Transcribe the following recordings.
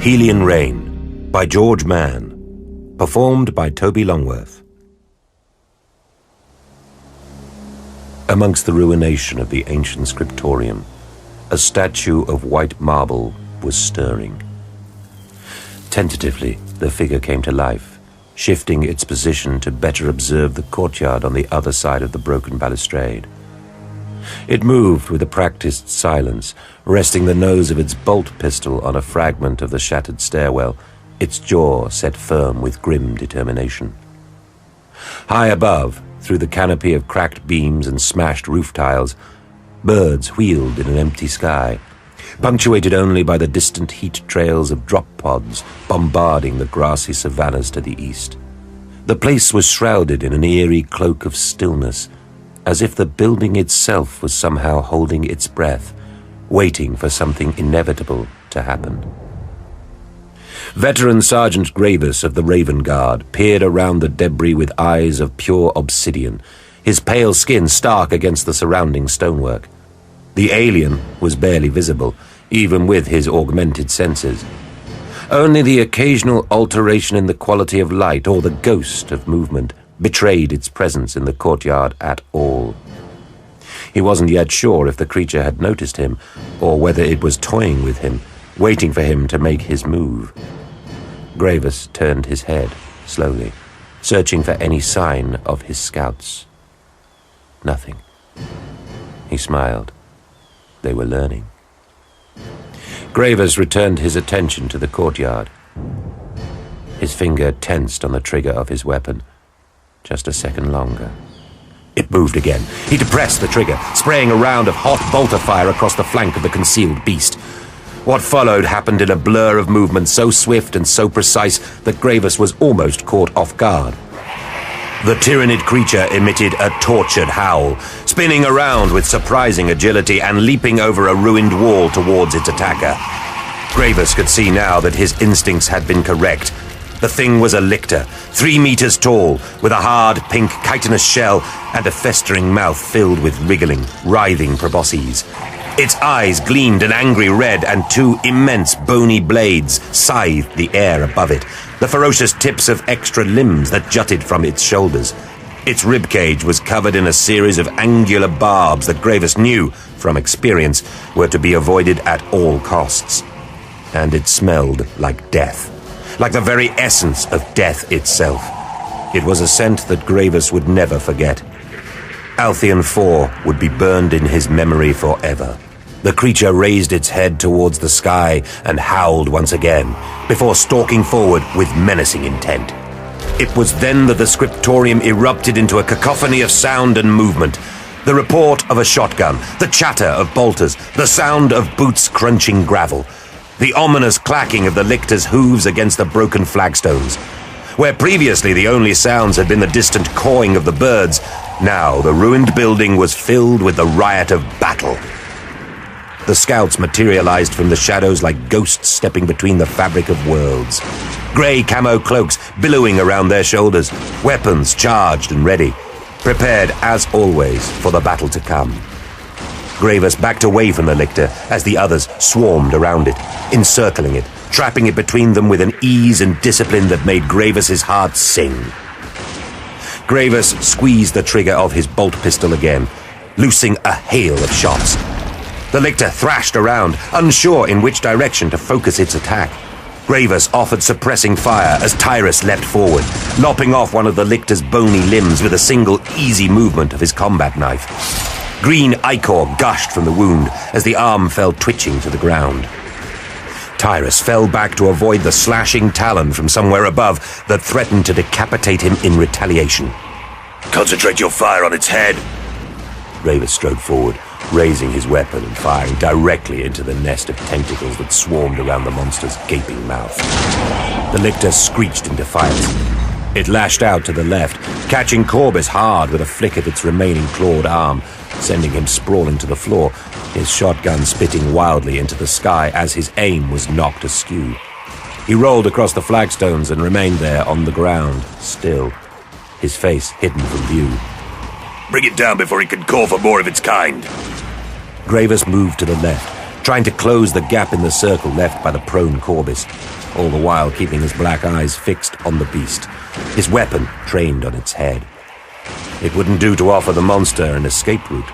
Helion Rain by George Mann, performed by Toby Longworth. Amongst the ruination of the ancient scriptorium, a statue of white marble was stirring. Tentatively, the figure came to life, shifting its position to better observe the courtyard on the other side of the broken balustrade. It moved with a practiced silence, resting the nose of its bolt pistol on a fragment of the shattered stairwell, its jaw set firm with grim determination. High above, through the canopy of cracked beams and smashed roof tiles, birds wheeled in an empty sky, punctuated only by the distant heat trails of drop pods bombarding the grassy savannas to the east. The place was shrouded in an eerie cloak of stillness, as if the building itself was somehow holding its breath, waiting for something inevitable to happen. Veteran Sergeant Gravis of the Raven Guard peered around the debris with eyes of pure obsidian, his pale skin stark against the surrounding stonework. The alien was barely visible, even with his augmented senses. Only the occasional alteration in the quality of light or the ghost of movement betrayed its presence in the courtyard at all. He wasn't yet sure if the creature had noticed him, or whether it was toying with him, waiting for him to make his move. Gravis turned his head, slowly, searching for any sign of his scouts. Nothing. He smiled. They were learning. Gravis returned his attention to the courtyard. His finger tensed on the trigger of his weapon. Just a second longer. It moved again. He depressed the trigger, spraying a round of hot bolter fire across the flank of the concealed beast. What followed happened in a blur of movement so swift and so precise that Gravis was almost caught off guard. The tyrannid creature emitted a tortured howl, spinning around with surprising agility and leaping over a ruined wall towards its attacker. Gravis could see now that his instincts had been correct. The thing was a lictor, 3 meters tall, with a hard, pink, chitinous shell and a festering mouth filled with wriggling, writhing probosces. Its eyes gleamed an angry red, and 2 immense, bony blades scythed the air above it, the ferocious tips of extra limbs that jutted from its shoulders. Its ribcage was covered in a series of angular barbs that Gravis knew, from experience, were to be avoided at all costs. And it smelled like death. Like the very essence of death itself. It was a scent that Gravis would never forget. Altheon 4 would be burned in his memory forever. The creature raised its head towards the sky and howled once again, before stalking forward with menacing intent. It was then that the scriptorium erupted into a cacophony of sound and movement. The report of a shotgun, the chatter of bolters, the sound of boots crunching gravel, the ominous clacking of the lictor's hooves against the broken flagstones. Where previously the only sounds had been the distant cawing of the birds, now the ruined building was filled with the riot of battle. The scouts materialized from the shadows like ghosts stepping between the fabric of worlds. Grey camo cloaks billowing around their shoulders, weapons charged and ready, prepared as always for the battle to come. Gravis backed away from the lictor as the others swarmed around it, encircling it, trapping it between them with an ease and discipline that made Gravis's heart sing. Gravis squeezed the trigger of his bolt pistol again, loosing a hail of shots. The lictor thrashed around, unsure in which direction to focus its attack. Gravis offered suppressing fire as Tyrus leapt forward, lopping off one of the lictor's bony limbs with a single easy movement of his combat knife. Green ichor gushed from the wound as the arm fell twitching to the ground. Tyrus fell back to avoid the slashing talon from somewhere above that threatened to decapitate him in retaliation. Concentrate your fire on its head. Gravis strode forward, raising his weapon and firing directly into the nest of tentacles that swarmed around the monster's gaping mouth. The lictor screeched in defiance. It lashed out to the left, catching Corbus hard with a flick of its remaining clawed arm, sending him sprawling to the floor, his shotgun spitting wildly into the sky as his aim was knocked askew. He rolled across the flagstones and remained there on the ground, still, his face hidden from view. Bring it down before it can call for more of its kind. Gravis moved to the left, trying to close the gap in the circle left by the prone Corbis, all the while keeping his black eyes fixed on the beast, his weapon trained on its head. It wouldn't do to offer the monster an escape route.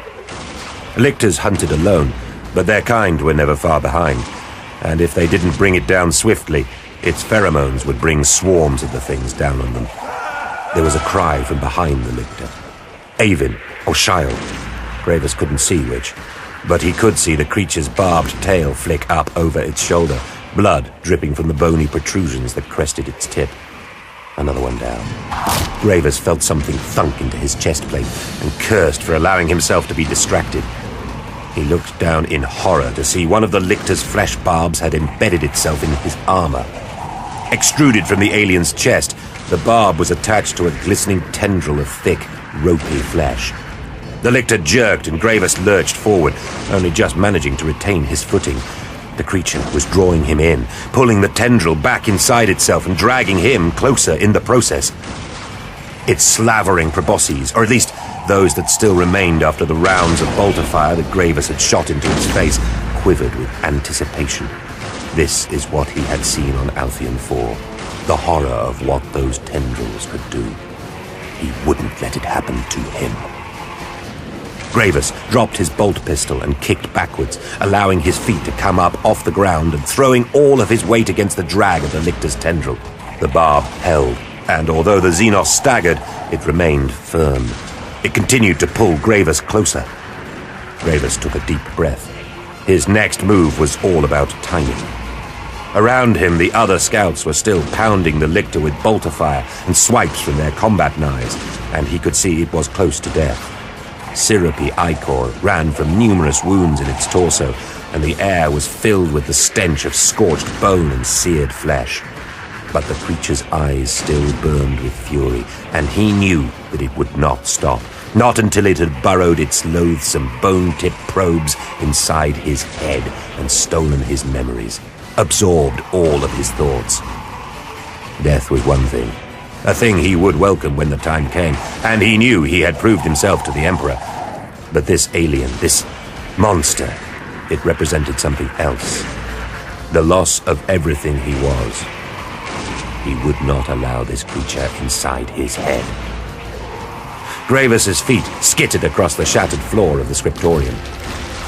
Lictors hunted alone, but their kind were never far behind, and if they didn't bring it down swiftly, its pheromones would bring swarms of the things down on them. There was a cry from behind the lictor. Avin or Shield. Gravis couldn't see which, but he could see the creature's barbed tail flick up over its shoulder, blood dripping from the bony protrusions that crested its tip. Another one down. Gravis felt something thunk into his chest plate and cursed for allowing himself to be distracted. He looked down in horror to see one of the lictor's flesh barbs had embedded itself in his armor. Extruded from the alien's chest, the barb was attached to a glistening tendril of thick, ropey flesh. The lictor jerked and Gravis lurched forward, only just managing to retain his footing. The creature was drawing him in, pulling the tendril back inside itself and dragging him closer in the process. Its slavering probosces, or at least those that still remained after the rounds of bolter fire that Gravis had shot into his face, quivered with anticipation. This is what he had seen on Alpheon 4, the horror of what those tendrils could do. He wouldn't let it happen to him. Gravis dropped his bolt pistol and kicked backwards, allowing his feet to come up off the ground and throwing all of his weight against the drag of the lictor's tendril. The barb held, and although the Xenos staggered, it remained firm. It continued to pull Gravis closer. Gravis took a deep breath. His next move was all about timing. Around him, the other scouts were still pounding the lictor with bolter fire and swipes from their combat knives, and he could see it was close to death. Syrupy ichor ran from numerous wounds in its torso, and the air was filled with the stench of scorched bone and seared flesh. But the creature's eyes still burned with fury, and he knew that it would not stop, not until it had burrowed its loathsome bone-tipped probes inside his head and stolen his memories, absorbed all of his thoughts. Death was one thing, a thing he would welcome when the time came, and he knew he had proved himself to the Emperor. But this alien, this monster, it represented something else. The loss of everything he was. He would not allow this creature inside his head. Gravis's feet skittered across the shattered floor of the scriptorium.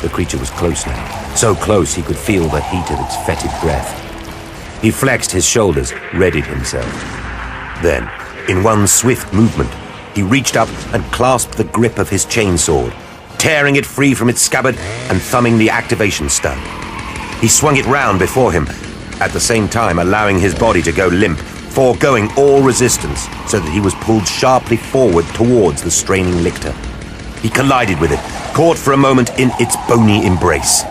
The creature was close now, so close he could feel the heat of its fetid breath. He flexed his shoulders, readied himself. Then, in one swift movement, he reached up and clasped the grip of his chainsword, tearing it free from its scabbard and thumbing the activation stud. He swung it round before him, at the same time allowing his body to go limp, foregoing all resistance so that he was pulled sharply forward towards the straining lictor. He collided with it, caught for a moment in its bony embrace.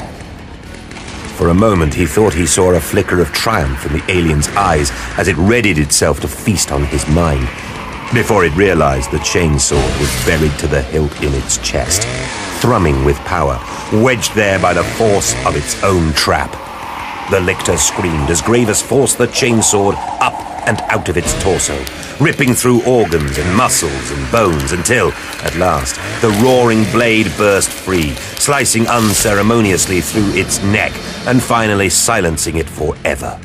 For a moment he thought he saw a flicker of triumph in the alien's eyes as it readied itself to feast on his mind, before it realized the chainsword was buried to the hilt in its chest, thrumming with power, wedged there by the force of its own trap. The lictor screamed as Gravis forced the chainsword up and out of its torso, ripping through organs and muscles and bones until, at last, the roaring blade burst free, slicing unceremoniously through its neck and finally silencing it forever.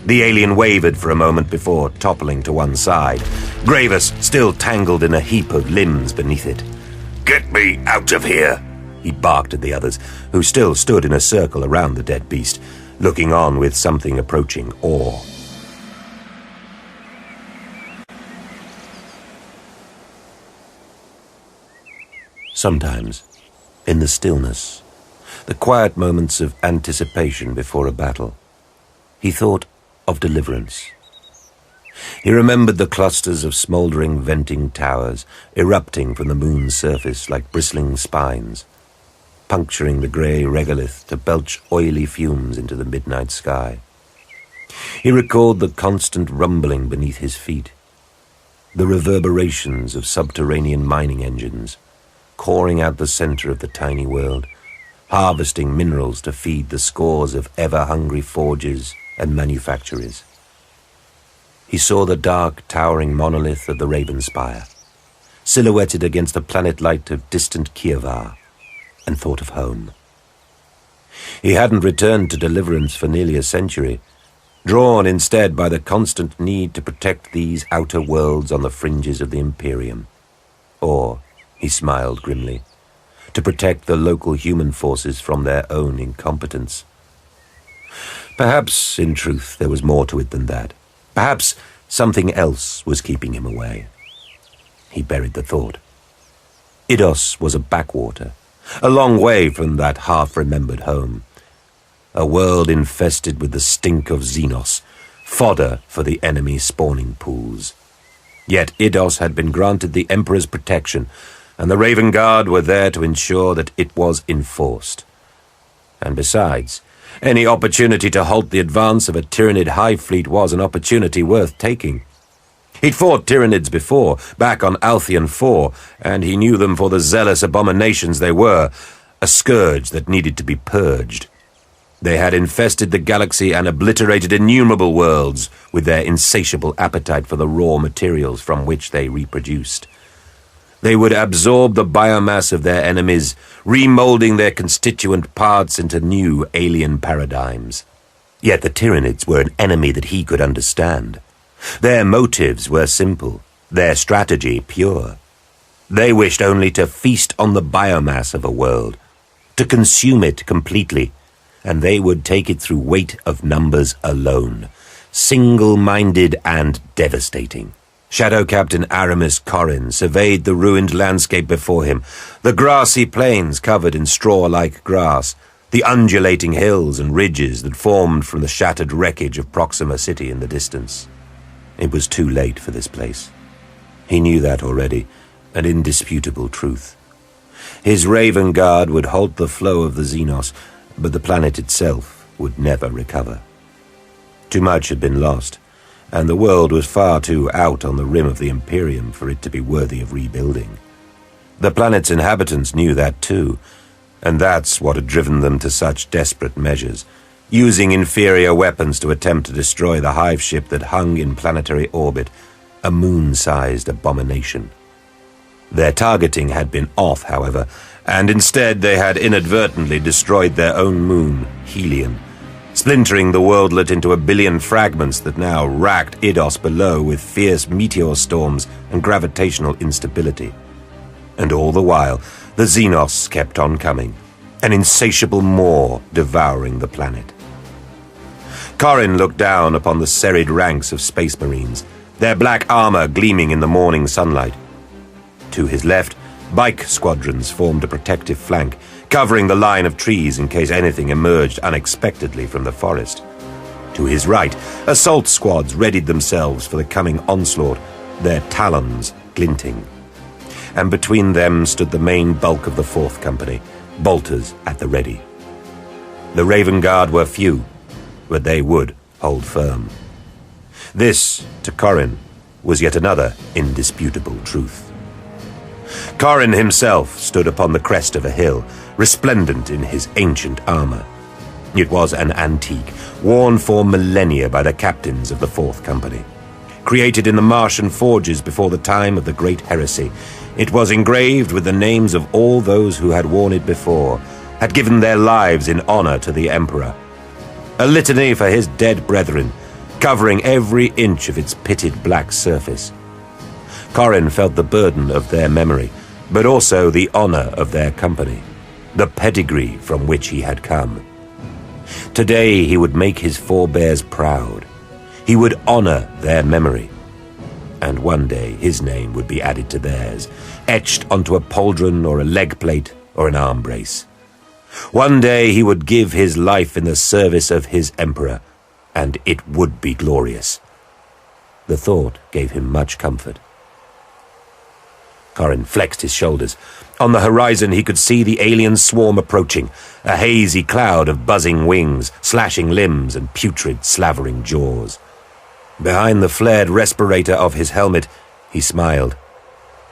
The alien wavered for a moment before toppling to one side, Gravis still tangled in a heap of limbs beneath it. Get me out of here! He barked at the others, who still stood in a circle around the dead beast, looking on with something approaching awe. Sometimes, in the stillness, the quiet moments of anticipation before a battle, he thought of deliverance. He remembered the clusters of smouldering venting towers erupting from the moon's surface like bristling spines, puncturing the grey regolith to belch oily fumes into the midnight sky. He recalled the constant rumbling beneath his feet, the reverberations of subterranean mining engines, coring out the center of the tiny world, harvesting minerals to feed the scores of ever-hungry forges and manufacturers. He saw the dark, towering monolith of the Raven Spire, silhouetted against the planet light of distant Kievar, and thought of home. He hadn't returned to Deliverance for nearly a century, drawn instead by the constant need to protect these outer worlds on the fringes of the Imperium. Or, he smiled grimly, to protect the local human forces from their own incompetence. Perhaps, in truth, there was more to it than that. Perhaps something else was keeping him away. He buried the thought. Idos was a backwater, a long way from that half-remembered home. A world infested with the stink of Xenos, fodder for the enemy spawning pools. Yet Idos had been granted the Emperor's protection, and the Raven Guard were there to ensure that it was enforced. And besides, any opportunity to halt the advance of a Tyranid hive fleet was an opportunity worth taking. He'd fought Tyranids before, back on Altheon 4, and he knew them for the zealous abominations they were, a scourge that needed to be purged. They had infested the galaxy and obliterated innumerable worlds with their insatiable appetite for the raw materials from which they reproduced. They would absorb the biomass of their enemies, remolding their constituent parts into new alien paradigms. Yet the Tyranids were an enemy that he could understand. Their motives were simple, their strategy pure. They wished only to feast on the biomass of a world, to consume it completely, and they would take it through weight of numbers alone, single-minded and devastating. Shadow Captain Aramis Corrin surveyed the ruined landscape before him, the grassy plains covered in straw-like grass, the undulating hills and ridges that formed from the shattered wreckage of Proxima City in the distance. It was too late for this place. He knew that already, an indisputable truth. His Raven Guard would halt the flow of the Xenos, but the planet itself would never recover. Too much had been lost, and the world was far too out on the rim of the Imperium for it to be worthy of rebuilding. The planet's inhabitants knew that too, and that's what had driven them to such desperate measures, using inferior weapons to attempt to destroy the hive ship that hung in planetary orbit, a moon-sized abomination. Their targeting had been off, however, and instead they had inadvertently destroyed their own moon, Helion, splintering the worldlet into a billion fragments that now racked Idos below with fierce meteor storms and gravitational instability. And all the while, the Xenos kept on coming, an insatiable maw devouring the planet. Corrin looked down upon the serried ranks of space marines, their black armor gleaming in the morning sunlight. To his left, bike squadrons formed a protective flank, covering the line of trees in case anything emerged unexpectedly from the forest. To his right, assault squads readied themselves for the coming onslaught, their talons glinting. And between them stood the main bulk of the Fourth Company, bolters at the ready. The Raven Guard were few, but they would hold firm. This, to Corrin, was yet another indisputable truth. Corrin himself stood upon the crest of a hill, resplendent in his ancient armor. It was an antique, worn for millennia by the captains of the Fourth Company. Created in the Martian forges before the time of the Great Heresy, it was engraved with the names of all those who had worn it before, had given their lives in honor to the Emperor. A litany for his dead brethren, covering every inch of its pitted black surface. Corrin felt the burden of their memory, but also the honor of their company, the pedigree from which he had come. Today he would make his forebears proud. He would honor their memory. And one day his name would be added to theirs, etched onto a pauldron or a leg plate or an arm brace. One day he would give his life in the service of his emperor, and it would be glorious. The thought gave him much comfort. Corrin flexed his shoulders. On the horizon he could see the alien swarm approaching, a hazy cloud of buzzing wings, slashing limbs, and putrid, slavering jaws. Behind the flared respirator of his helmet, he smiled.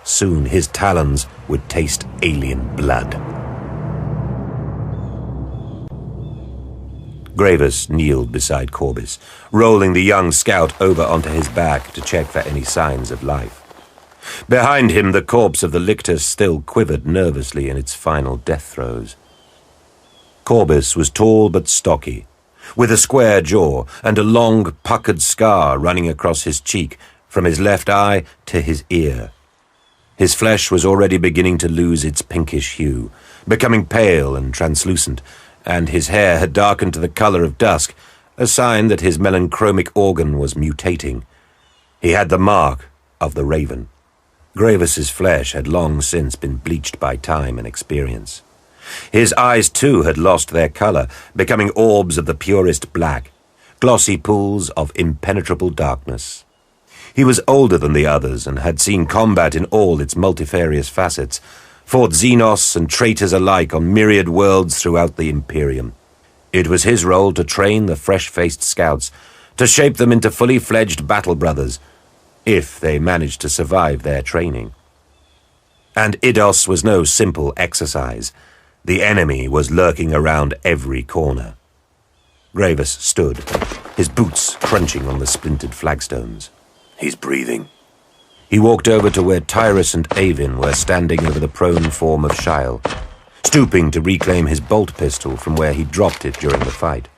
Soon his talons would taste alien blood. Gravis kneeled beside Corbis, rolling the young scout over onto his back to check for any signs of life. Behind him, the corpse of the lictor still quivered nervously in its final death throes. Corbis was tall but stocky, with a square jaw and a long, puckered scar running across his cheek from his left eye to his ear. His flesh was already beginning to lose its pinkish hue, becoming pale and translucent, and his hair had darkened to the colour of dusk, a sign that his melanchromic organ was mutating. He had the mark of the raven. Gravis's flesh had long since been bleached by time and experience. His eyes, too, had lost their colour, becoming orbs of the purest black, glossy pools of impenetrable darkness. He was older than the others and had seen combat in all its multifarious facets, fought Xenos and traitors alike on myriad worlds throughout the Imperium. It was his role to train the fresh-faced scouts, to shape them into fully-fledged battle brothers, if they managed to survive their training. And Idos was no simple exercise. The enemy was lurking around every corner. Gravis stood, his boots crunching on the splintered flagstones. He's breathing. He walked over to where Tyrus and Avin were standing over the prone form of Shyle, stooping to reclaim his bolt pistol from where he dropped it during the fight.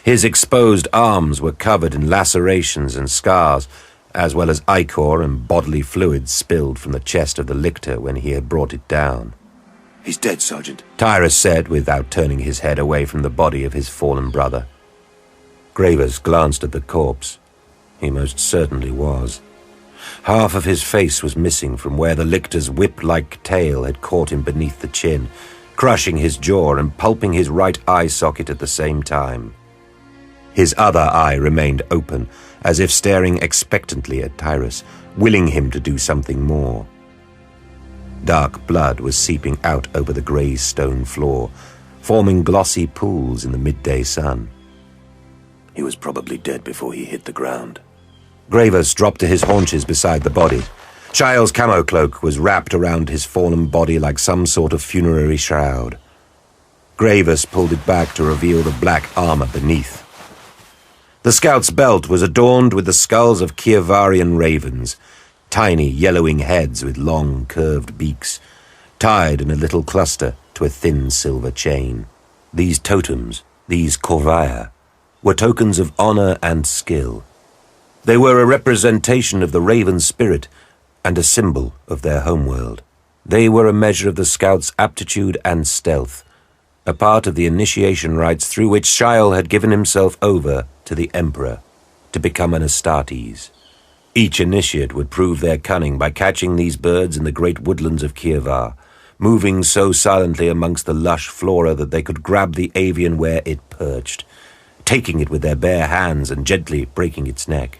His exposed arms were covered in lacerations and scars, as well as ichor and bodily fluids spilled from the chest of the lictor when he had brought it down. He's dead, Sergeant, Tyrus said without turning his head away from the body of his fallen brother. Gravis glanced at the corpse. He most certainly was. Half of his face was missing from where the lictor's whip-like tail had caught him beneath the chin, crushing his jaw and pulping his right eye socket at the same time. His other eye remained open, as if staring expectantly at Tyrus, willing him to do something more. Dark blood was seeping out over the grey stone floor, forming glossy pools in the midday sun. He was probably dead before he hit the ground. Gravis dropped to his haunches beside the body. Shile's camo cloak was wrapped around his fallen body like some sort of funerary shroud. Gravis pulled it back to reveal the black armor beneath. The scout's belt was adorned with the skulls of Kievarian ravens, tiny yellowing heads with long curved beaks, tied in a little cluster to a thin silver chain. These totems, these corvaia, were tokens of honor and skill. They were a representation of the raven spirit and a symbol of their homeworld. They were a measure of the scout's aptitude and stealth, a part of the initiation rites through which Shyle had given himself over to the Emperor to become an Astartes. Each initiate would prove their cunning by catching these birds in the great woodlands of Kievar, moving so silently amongst the lush flora that they could grab the avian where it perched, taking it with their bare hands and gently breaking its neck.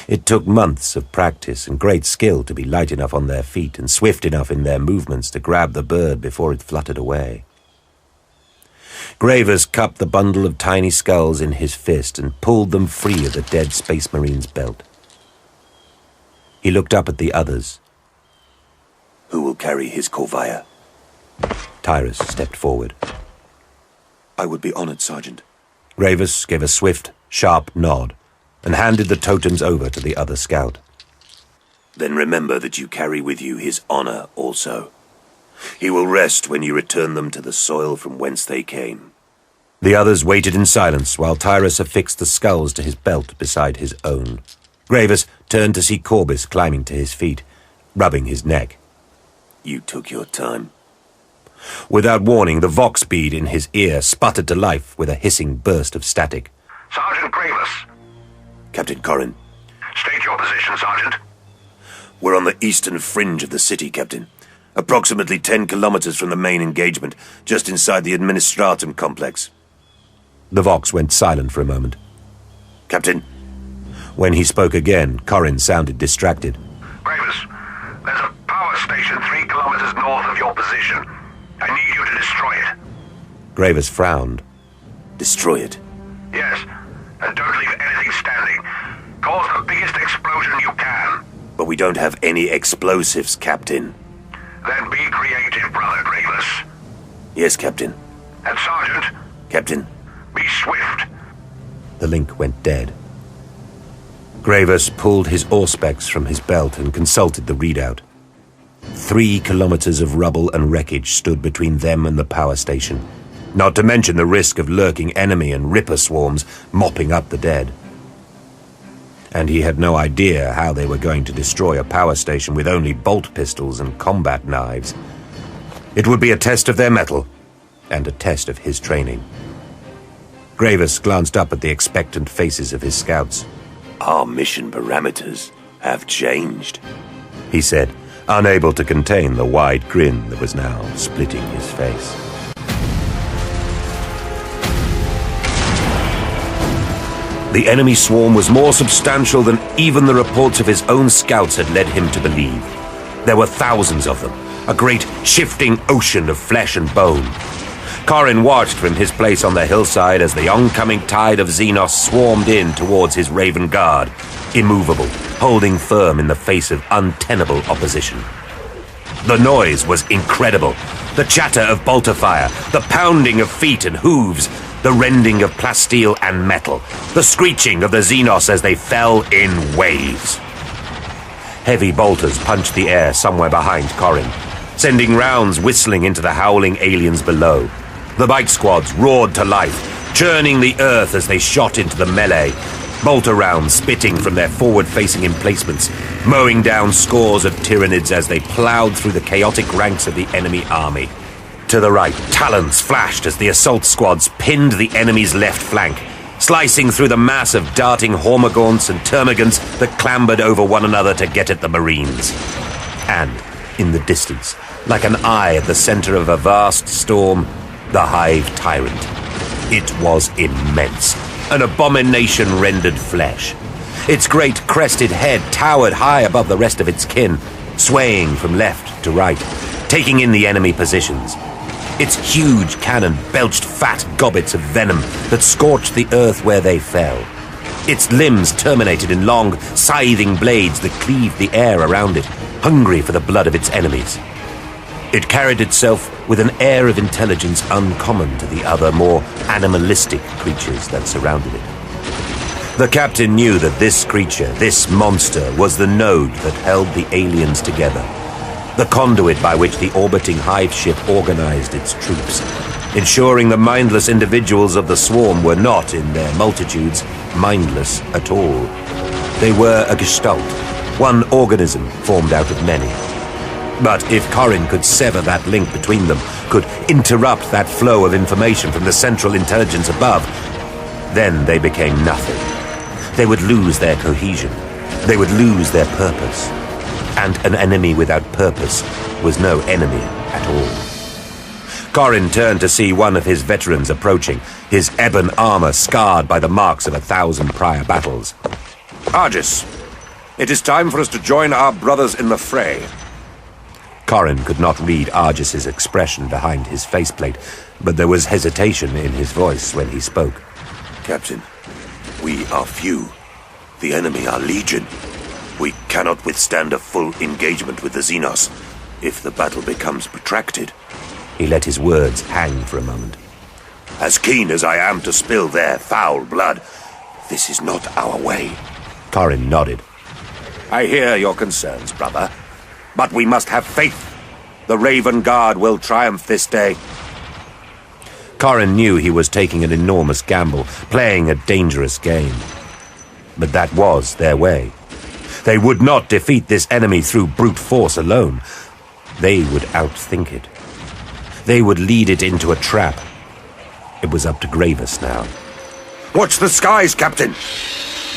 It took months of practice and great skill to be light enough on their feet and swift enough in their movements to grab the bird before it fluttered away. Gravis cupped the bundle of tiny skulls in his fist and pulled them free of the dead Space Marine's belt. He looked up at the others. Who will carry his corvaia? Tyrus stepped forward. I would be honored, Sergeant. Gravis gave a swift, sharp nod and handed the totems over to the other scout. Then remember that you carry with you his honor also. He will rest when you return them to the soil from whence they came. The others waited in silence while Tyrus affixed the skulls to his belt beside his own. Gravis turned to see Corbis climbing to his feet, rubbing his neck. You took your time. Without warning, the vox bead in his ear sputtered to life with a hissing burst of static. Sergeant Gravis. Captain Corrin. State your position, Sergeant. We're on the eastern fringe of the city, Captain. Approximately 10 kilometers from the main engagement, just inside the Administratum complex. The vox went silent for a moment. Captain. When he spoke again, Corrin sounded distracted. Gravis, there's a power station 3 kilometers north of your position. I need you to destroy it. Gravis frowned. Destroy it? Yes, and don't leave anything standing. Cause the biggest explosion you can. But we don't have any explosives, Captain. Then be creative, Brother Gravis. Yes, Captain. And Sergeant. Captain. Be swift. The link went dead. Gravis pulled his auspex from his belt and consulted the readout. 3 kilometers of rubble and wreckage stood between them and the power station. not to mention the risk of lurking enemy and ripper swarms mopping up the dead. And he had no idea how they were going to destroy a power station with only bolt pistols and combat knives. It would be a test of their mettle, and a test of his training. Gravis glanced up at the expectant faces of his scouts. Our mission parameters have changed, he said, unable to contain the wide grin that was now splitting his face. The enemy swarm was more substantial than even the reports of his own scouts had led him to believe. There were thousands of them, a great shifting ocean of flesh and bone. Corin watched from his place on the hillside as the oncoming tide of Xenos swarmed in towards his Raven Guard, immovable, holding firm in the face of untenable opposition. The noise was incredible. The chatter of bolter fire, the pounding of feet and hooves, the rending of plasteel and metal, the screeching of the Xenos as they fell in waves. Heavy bolters punched the air somewhere behind Corin, sending rounds whistling into the howling aliens below. The bike squads roared to life, churning the earth as they shot into the melee, bolter rounds spitting from their forward-facing emplacements, mowing down scores of Tyranids as they ploughed through the chaotic ranks of the enemy army. To the right, talons flashed as the assault squads pinned the enemy's left flank, slicing through the mass of darting Hormagaunts and Termagants that clambered over one another to get at the Marines. And, in the distance, like an eye at the center of a vast storm, the Hive Tyrant. It was immense, an abomination rendered flesh. Its great crested head towered high above the rest of its kin, swaying from left to right, taking in the enemy positions. Its huge cannon belched fat gobbets of venom that scorched the earth where they fell. Its limbs terminated in long, scything blades that cleaved the air around it, hungry for the blood of its enemies. It carried itself with an air of intelligence uncommon to the other, more animalistic creatures that surrounded it. The captain knew that this creature, this monster, was the node that held the aliens together, the conduit by which the orbiting hive ship organized its troops, ensuring the mindless individuals of the swarm were not, in their multitudes, mindless at all. They were a gestalt, one organism formed out of many. But if Corin could sever that link between them, could interrupt that flow of information from the central intelligence above, then they became nothing. They would lose their cohesion. They would lose their purpose. And an enemy without purpose was no enemy at all. Corin turned to see one of his veterans approaching, his ebon armor scarred by the marks of 1,000 prior battles. Argus, it is time for us to join our brothers in the fray. Corin could not read Argis's expression behind his faceplate, but there was hesitation in his voice when he spoke. Captain. We are few. The enemy are legion. We cannot withstand a full engagement with the Xenos if the battle becomes protracted. He let his words hang for a moment. As keen as I am to spill their foul blood, this is not our way. Corin nodded. I hear your concerns, brother. But we must have faith. The Raven Guard will triumph this day. Corin knew he was taking an enormous gamble, playing a dangerous game. But that was their way. They would not defeat this enemy through brute force alone. They would outthink it. They would lead it into a trap. It was up to Gravis now. Watch the skies, Captain!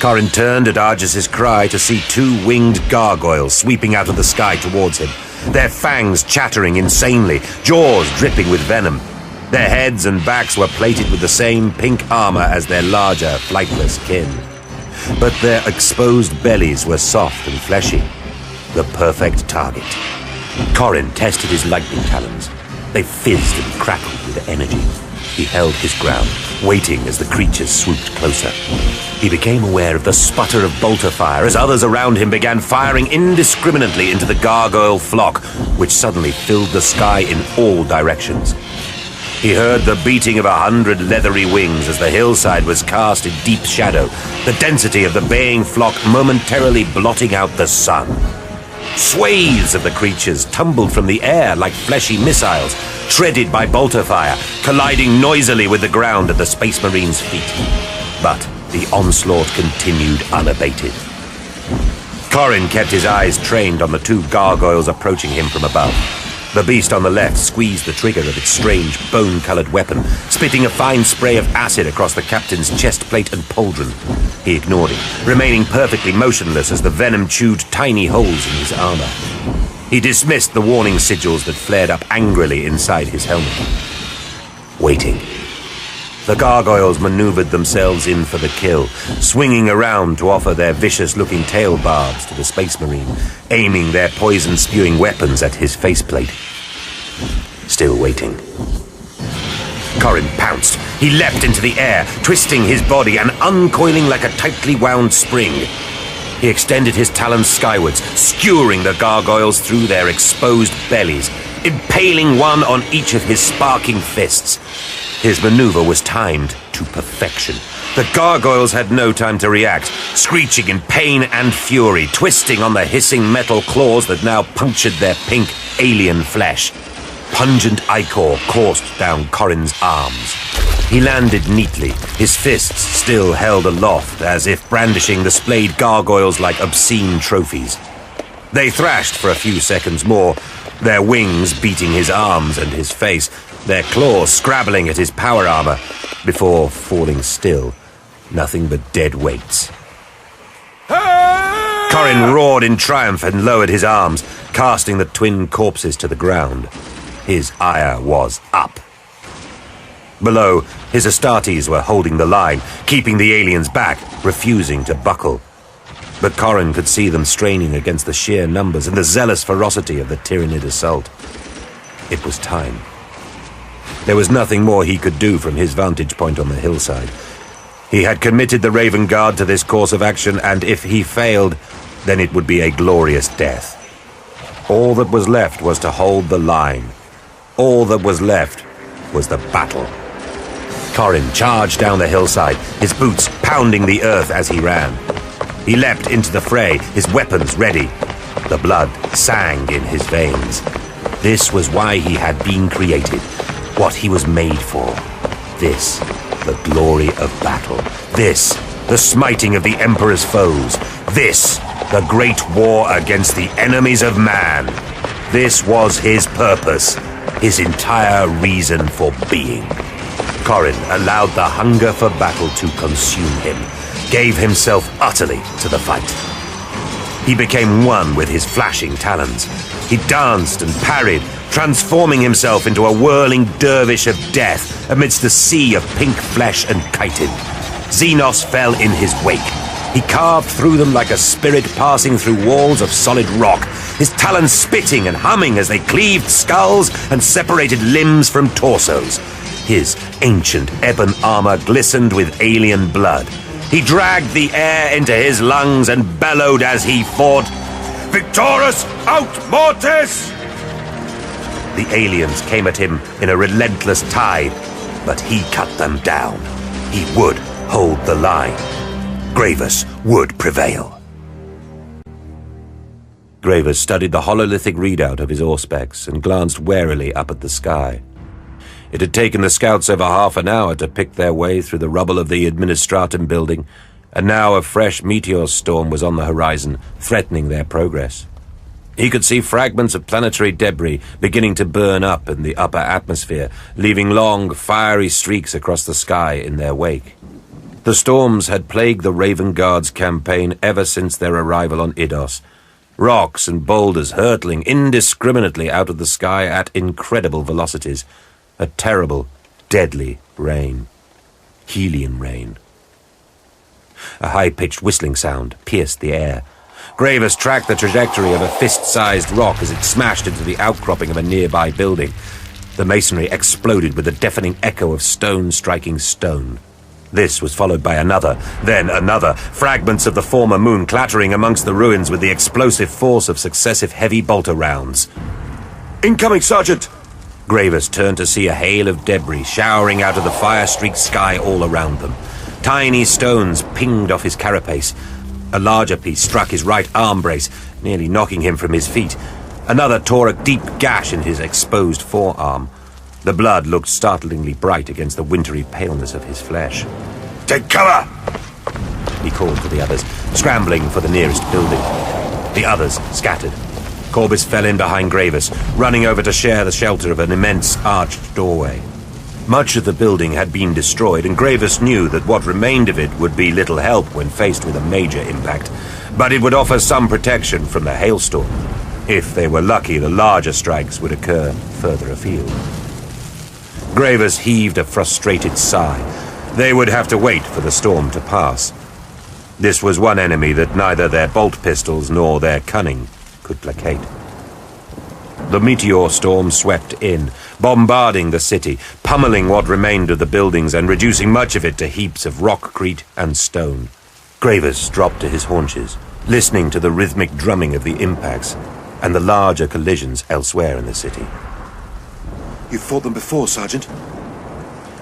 Corin turned at Argis's cry to see 2 winged gargoyles sweeping out of the sky towards him, their fangs chattering insanely, jaws dripping with venom. Their heads and backs were plated with the same pink armor as their larger, flightless kin. But their exposed bellies were soft and fleshy, the perfect target. Corin tested his lightning talons. They fizzed and crackled with energy. He held his ground, waiting as the creatures swooped closer. He became aware of the sputter of bolter fire as others around him began firing indiscriminately into the gargoyle flock, which suddenly filled the sky in all directions. He heard the beating of 100 leathery wings as the hillside was cast in deep shadow, the density of the baying flock momentarily blotting out the sun. Swathes of the creatures tumbled from the air like fleshy missiles, shredded by bolter fire, colliding noisily with the ground at the Space Marine's feet. But the onslaught continued unabated. Corrin kept his eyes trained on the two gargoyles approaching him from above. The beast on the left squeezed the trigger of its strange, bone-colored weapon, spitting a fine spray of acid across the captain's chest plate and pauldron. He ignored it, remaining perfectly motionless as the venom chewed tiny holes in his armor. He dismissed the warning sigils that flared up angrily inside his helmet. Waiting. The gargoyles maneuvered themselves in for the kill, swinging around to offer their vicious-looking tail barbs to the Space Marine, aiming their poison-spewing weapons at his faceplate. Still waiting. Corrin pounced. He leapt into the air, twisting his body and uncoiling like a tightly wound spring. He extended his talons skywards, skewering the gargoyles through their exposed bellies, impaling one on each of his sparking fists. His maneuver was timed to perfection. The gargoyles had no time to react, screeching in pain and fury, twisting on the hissing metal claws that now punctured their pink alien flesh. Pungent ichor coursed down Corrin's arms. He landed neatly, his fists still held aloft, as if brandishing the splayed gargoyles like obscene trophies. They thrashed for a few seconds more, their wings beating his arms and his face, their claws scrabbling at his power armor, before falling still, nothing but dead weights. Corrin roared in triumph and lowered his arms, casting the twin corpses to the ground. His ire was up. Below, his Astartes were holding the line, keeping the aliens back, refusing to buckle. But Corrin could see them straining against the sheer numbers and the zealous ferocity of the Tyranid assault. It was time. There was nothing more he could do from his vantage point on the hillside. He had committed the Raven Guard to this course of action, and if he failed, then it would be a glorious death. All that was left was to hold the line. All that was left was the battle. Corrin charged down the hillside, his boots pounding the earth as he ran. He leapt into the fray, his weapons ready. The blood sang in his veins. This was why he had been created, what he was made for. This, the glory of battle. This, the smiting of the Emperor's foes. This, the great war against the enemies of man. This was his purpose, his entire reason for being. Corrin allowed the hunger for battle to consume him, gave himself utterly to the fight. He became one with his flashing talons. He danced and parried, transforming himself into a whirling dervish of death amidst a sea of pink flesh and chitin. Xenos fell in his wake. He carved through them like a spirit passing through walls of solid rock, his talons spitting and humming as they cleaved skulls and separated limbs from torsos. His ancient ebon armor glistened with alien blood. He dragged the air into his lungs and bellowed as he fought, "Victorus aut mortis!" The aliens came at him in a relentless tide, but he cut them down. He would hold the line. Gravis would prevail. Gravis studied the hololithic readout of his auspex and glanced warily up at the sky. It had taken the scouts over half an hour to pick their way through the rubble of the Administratum building, and now a fresh meteor storm was on the horizon, threatening their progress. He could see fragments of planetary debris beginning to burn up in the upper atmosphere, leaving long, fiery streaks across the sky in their wake. The storms had plagued the Raven Guard's campaign ever since their arrival on Idos. Rocks and boulders hurtling indiscriminately out of the sky at incredible velocities. A terrible, deadly rain. Helion Rain. A high-pitched whistling sound pierced the air. Gravis tracked the trajectory of a fist-sized rock as it smashed into the outcropping of a nearby building. The masonry exploded with a deafening echo of stone striking stone. This was followed by another, then another, fragments of the former moon clattering amongst the ruins with the explosive force of successive heavy bolter rounds. "Incoming, Sergeant!" Gravis turned to see a hail of debris showering out of the fire-streaked sky all around them. Tiny stones pinged off his carapace. A larger piece struck his right arm brace, nearly knocking him from his feet. Another tore a deep gash in his exposed forearm. The blood looked startlingly bright against the wintry paleness of his flesh. Take cover! He called to the others, scrambling for the nearest building. The others scattered. Corbis fell in behind Gravis, running over to share the shelter of an immense arched doorway. Much of the building had been destroyed, and Gravis knew that what remained of it would be little help when faced with a major impact, but it would offer some protection from the hailstorm. If they were lucky, the larger strikes would occur further afield. Gravis heaved a frustrated sigh. They would have to wait for the storm to pass. This was one enemy that neither their bolt pistols nor their cunning could placate. The meteor storm swept in, bombarding the city, pummeling what remained of the buildings and reducing much of it to heaps of rockcrete and stone. Gravis dropped to his haunches, listening to the rhythmic drumming of the impacts and the larger collisions elsewhere in the city. You fought them before, Sergeant?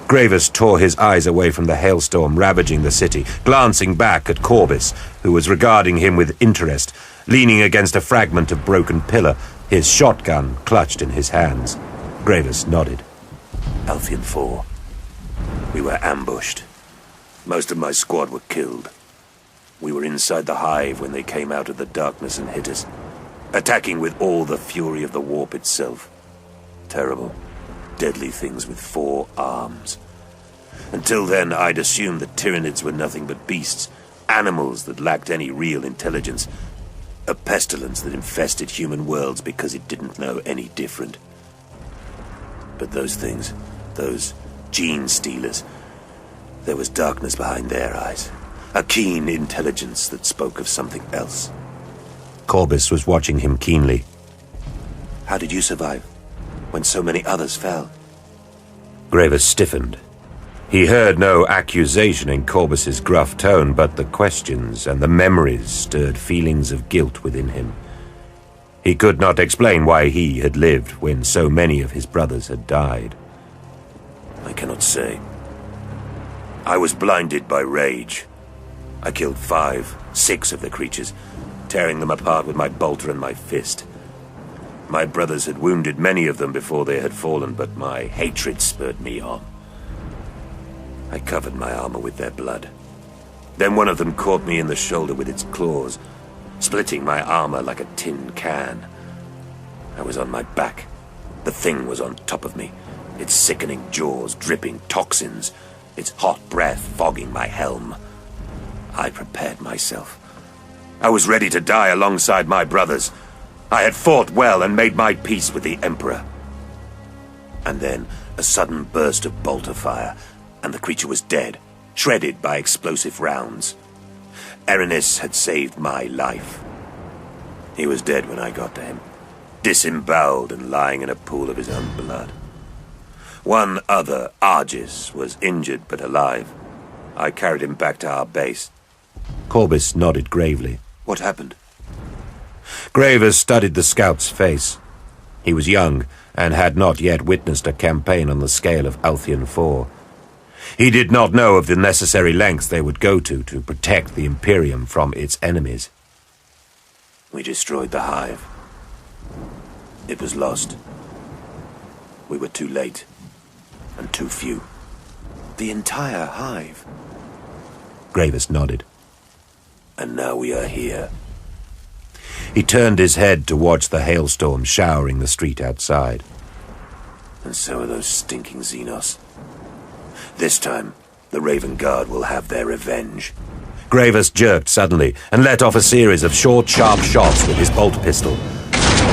Gravis tore his eyes away from the hailstorm ravaging the city, glancing back at Corbis, who was regarding him with interest, leaning against a fragment of broken pillar, his shotgun clutched in his hands. Gravis nodded. Altheian 4. We were ambushed. Most of my squad were killed. We were inside the hive when they came out of the darkness and hit us, attacking with all the fury of the warp itself. Terrible, deadly things with 4 arms. Until then, I'd assumed that Tyranids were nothing but beasts, animals that lacked any real intelligence, a pestilence that infested human worlds because it didn't know any different. But those things, those gene stealers, there was darkness behind their eyes, a keen intelligence that spoke of something else. Corbis was watching him keenly. How did you survive when so many others fell? Gravis stiffened. He heard no accusation in Corbis's gruff tone, but the questions and the memories stirred feelings of guilt within him. He could not explain why he had lived when so many of his brothers had died. I cannot say. I was blinded by rage. I killed 5, 6 of the creatures, tearing them apart with my bolter and my fist. My brothers had wounded many of them before they had fallen, but my hatred spurred me on. I covered my armor with their blood. Then one of them caught me in the shoulder with its claws, splitting my armor like a tin can. I was on my back. The thing was on top of me, its sickening jaws dripping toxins, its hot breath fogging my helm. I prepared myself. I was ready to die alongside my brothers. I had fought well and made my peace with the Emperor. And then a sudden burst of bolter fire, and the creature was dead, shredded by explosive rounds. Erinis had saved my life. He was dead when I got to him, disemboweled and lying in a pool of his own blood. One other, Argis, was injured but alive. I carried him back to our base. Corbis nodded gravely. What happened? Gravis studied the scout's face. He was young and had not yet witnessed a campaign on the scale of Altheian 4. He did not know of the necessary lengths they would go to protect the Imperium from its enemies. We destroyed the hive. It was lost. We were too late, and too few. The entire hive. Gravis nodded. And now we are here. He turned his head to watch the hailstorm showering the street outside. And so are those stinking Xenos. This time, the Raven Guard will have their revenge. Gravis jerked suddenly and let off a series of short, sharp shots with his bolt pistol.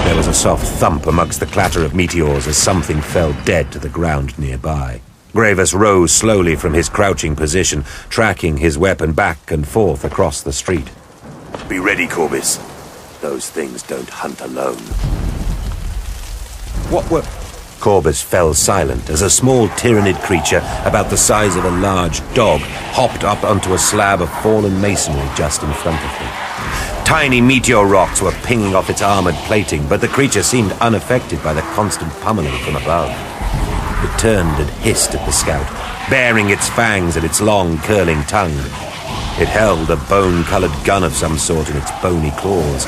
There was a soft thump amongst the clatter of meteors as something fell dead to the ground nearby. Gravis rose slowly from his crouching position, tracking his weapon back and forth across the street. Be ready, Corbis. Those things don't hunt alone. What were... Corbis fell silent as a small tyrannid creature about the size of a large dog hopped up onto a slab of fallen masonry just in front of him. Tiny meteor rocks were pinging off its armored plating, but the creature seemed unaffected by the constant pummeling from above. It turned and hissed at the scout, baring its fangs and its long, curling tongue. It held a bone-colored gun of some sort in its bony claws.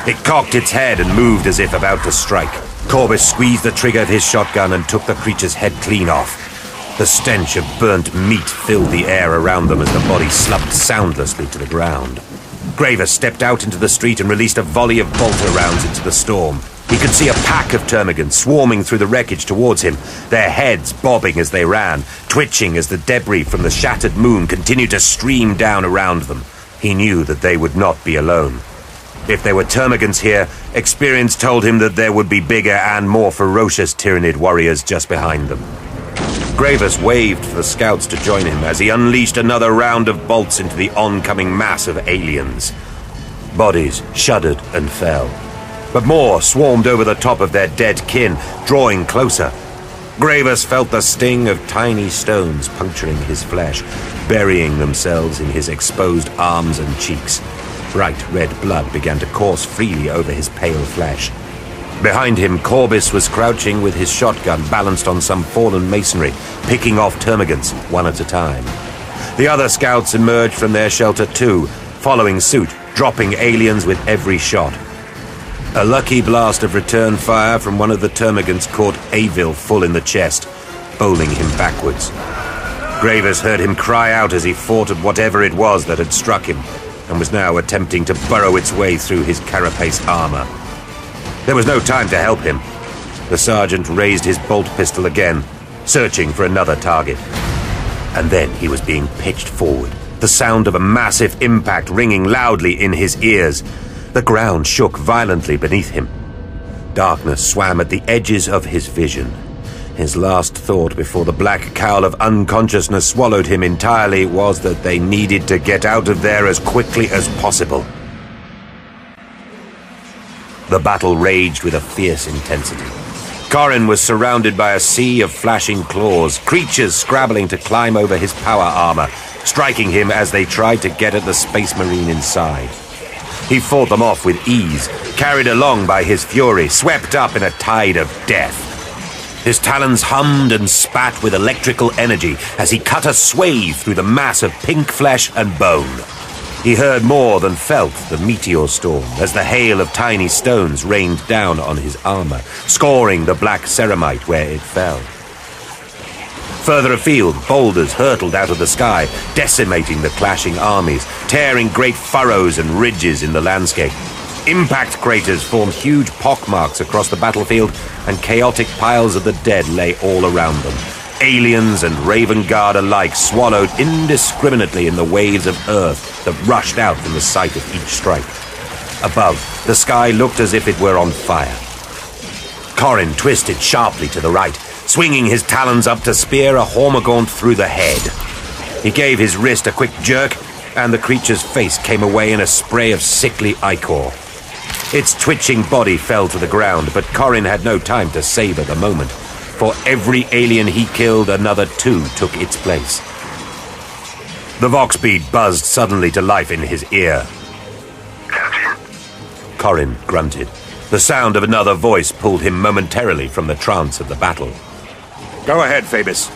It cocked its head and moved as if about to strike. Corbus squeezed the trigger of his shotgun and took the creature's head clean off. The stench of burnt meat filled the air around them as the body slumped soundlessly to the ground. Graver stepped out into the street and released a volley of bolter rounds into the storm. He could see a pack of termagants swarming through the wreckage towards him, their heads bobbing as they ran, twitching as the debris from the shattered moon continued to stream down around them. He knew that they would not be alone. If there were termagants here, experience told him that there would be bigger and more ferocious Tyranid warriors just behind them. Gravis waved for the scouts to join him as he unleashed another round of bolts into the oncoming mass of aliens. Bodies shuddered and fell, but more swarmed over the top of their dead kin, drawing closer. Gravis felt the sting of tiny stones puncturing his flesh, burying themselves in his exposed arms and cheeks. Bright red blood began to course freely over his pale flesh. Behind him, Corbus was crouching with his shotgun balanced on some fallen masonry, picking off termagants one at a time. The other scouts emerged from their shelter too, following suit, dropping aliens with every shot. A lucky blast of return fire from one of the termagants caught Avil full in the chest, bowling him backwards. Gravis heard him cry out as he fought at whatever it was that had struck him, and was now attempting to burrow its way through his carapace armor. There was no time to help him. The sergeant raised his bolt pistol again, searching for another target. And then he was being pitched forward, the sound of a massive impact ringing loudly in his ears. The ground shook violently beneath him. Darkness swam at the edges of his vision. His last thought before the black cowl of unconsciousness swallowed him entirely was that they needed to get out of there as quickly as possible. The battle raged with a fierce intensity. Corrin was surrounded by a sea of flashing claws, creatures scrabbling to climb over his power armor, striking him as they tried to get at the space marine inside. He fought them off with ease, carried along by his fury, swept up in a tide of death. His talons hummed and spat with electrical energy as he cut a swathe through the mass of pink flesh and bone. He heard more than felt the meteor storm as the hail of tiny stones rained down on his armor, scoring the black ceramite where it fell. Further afield, boulders hurtled out of the sky, decimating the clashing armies, tearing great furrows and ridges in the landscape. Impact craters formed huge pockmarks across the battlefield, and chaotic piles of the dead lay all around them. Aliens and Raven Guard alike swallowed indiscriminately in the waves of earth that rushed out from the site of each strike. Above, the sky looked as if it were on fire. Corrin twisted sharply to the right, swinging his talons up to spear a Hormagaunt through the head. He gave his wrist a quick jerk, and the creature's face came away in a spray of sickly ichor. Its twitching body fell to the ground, but Corrin had no time to savor the moment. For every alien he killed, another two took its place. The Vox bead buzzed suddenly to life in his ear. Captain? Corrin grunted. The sound of another voice pulled him momentarily from the trance of the battle. Go ahead, Phoebus.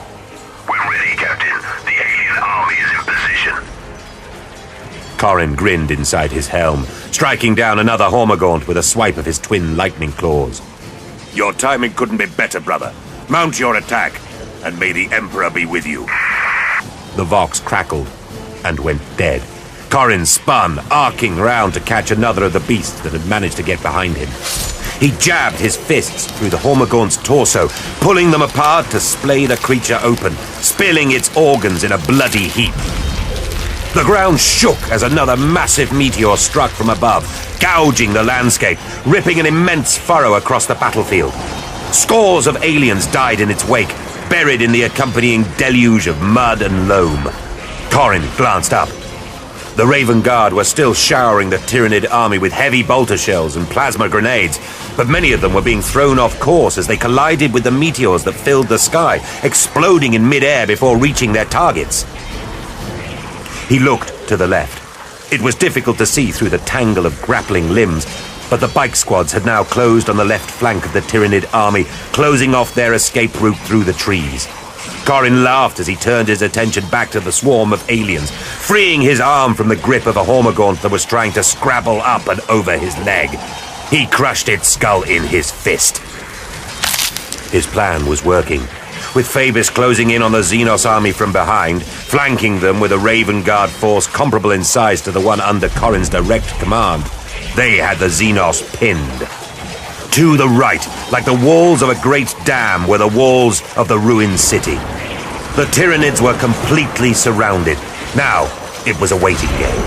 We're ready, Captain. The alien army is in position. Corrin grinned inside his helm, striking down another Hormagaunt with a swipe of his twin lightning claws. Your timing couldn't be better, brother. Mount your attack, and may the Emperor be with you. The Vox crackled and went dead. Corrin spun, arcing round to catch another of the beasts that had managed to get behind him. He jabbed his fists through the Hormagaunt's torso, pulling them apart to splay the creature open, spilling its organs in a bloody heap. The ground shook as another massive meteor struck from above, gouging the landscape, ripping an immense furrow across the battlefield. Scores of aliens died in its wake, buried in the accompanying deluge of mud and loam. Corrin glanced up. The Raven Guard were still showering the Tyranid army with heavy bolter shells and plasma grenades, but many of them were being thrown off course as they collided with the meteors that filled the sky, exploding in mid-air before reaching their targets. He looked to the left. It was difficult to see through the tangle of grappling limbs, but the bike squads had now closed on the left flank of the Tyranid army, closing off their escape route through the trees. Corin laughed as he turned his attention back to the swarm of aliens, freeing his arm from the grip of a Hormagaunt that was trying to scrabble up and over his leg. He crushed its skull in his fist. His plan was working. With Phoebus closing in on the Xenos army from behind, flanking them with a Raven Guard force comparable in size to the one under Corin's direct command, they had the Xenos pinned. To the right, like the walls of a great dam, were the walls of the ruined city. The Tyranids were completely surrounded. Now, it was a waiting game.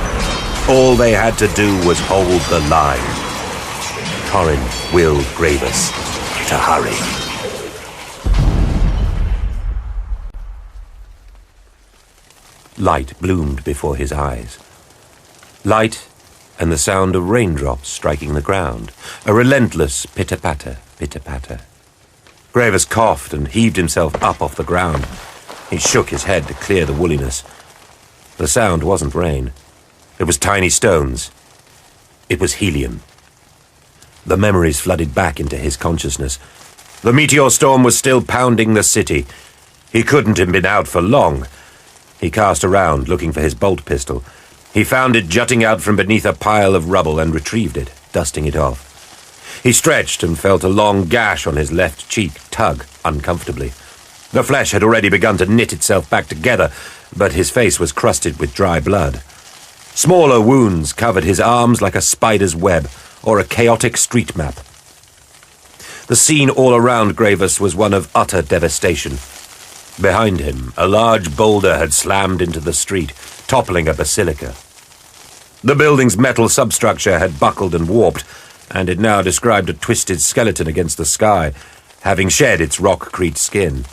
All they had to do was hold the line. Corin willed Gravis to hurry. Light bloomed before his eyes. Light and the sound of raindrops striking the ground. A relentless pitter-patter, pitter-patter. Gravis coughed and heaved himself up off the ground. He shook his head to clear the woolliness. The sound wasn't rain. It was tiny stones. It was Helion. The memories flooded back into his consciousness. The meteor storm was still pounding the city. He couldn't have been out for long. He cast around, looking for his bolt pistol. He found it jutting out from beneath a pile of rubble and retrieved it, dusting it off. He stretched and felt a long gash on his left cheek tug uncomfortably. The flesh had already begun to knit itself back together, but his face was crusted with dry blood. Smaller wounds covered his arms like a spider's web or a chaotic street map. The scene all around Gravis was one of utter devastation. Behind him, a large boulder had slammed into the street, toppling a basilica. The building's metal substructure had buckled and warped, and it now described a twisted skeleton against the sky, having shed its rock-crete skin.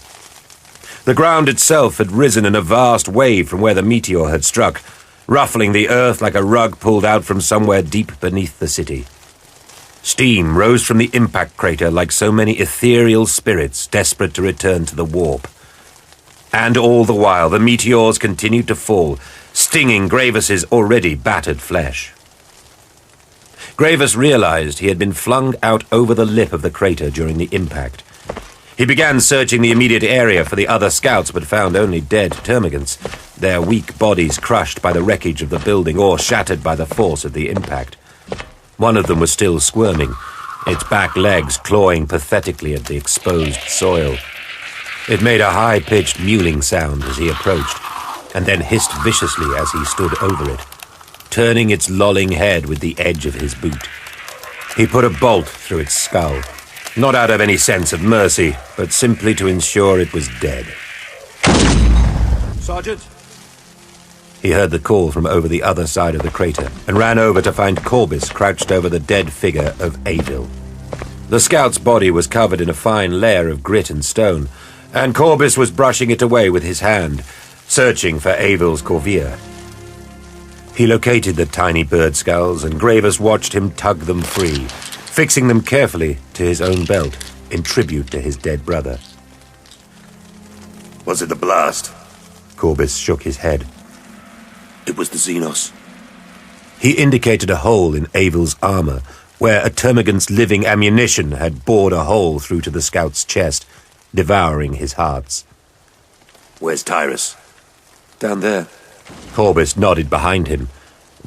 The ground itself had risen in a vast wave from where the meteor had struck, ruffling the earth like a rug pulled out from somewhere deep beneath the city. Steam rose from the impact crater like so many ethereal spirits desperate to return to the warp. And all the while, the meteors continued to fall, stinging Gravis's already battered flesh. Gravis realized he had been flung out over the lip of the crater during the impact. He began searching the immediate area for the other scouts, but found only dead termagants, their weak bodies crushed by the wreckage of the building or shattered by the force of the impact. One of them was still squirming, its back legs clawing pathetically at the exposed soil. It made a high-pitched mewling sound as he approached, and then hissed viciously as he stood over it, turning its lolling head with the edge of his boot. He put a bolt through its skull, not out of any sense of mercy, but simply to ensure it was dead. Sergeant? He heard the call from over the other side of the crater, and ran over to find Corbis crouched over the dead figure of Avil. The scout's body was covered in a fine layer of grit and stone, and Corbis was brushing it away with his hand, searching for Avil's corvia. He located the tiny bird skulls, and Gravis watched him tug them free, fixing them carefully to his own belt in tribute to his dead brother. Was it the blast? Corbis shook his head. It was the Xenos. He indicated a hole in Avil's armor, where a termagant's living ammunition had bored a hole through to the scout's chest, devouring his hearts. Where's Tyrus? Down there. Corbis nodded behind him.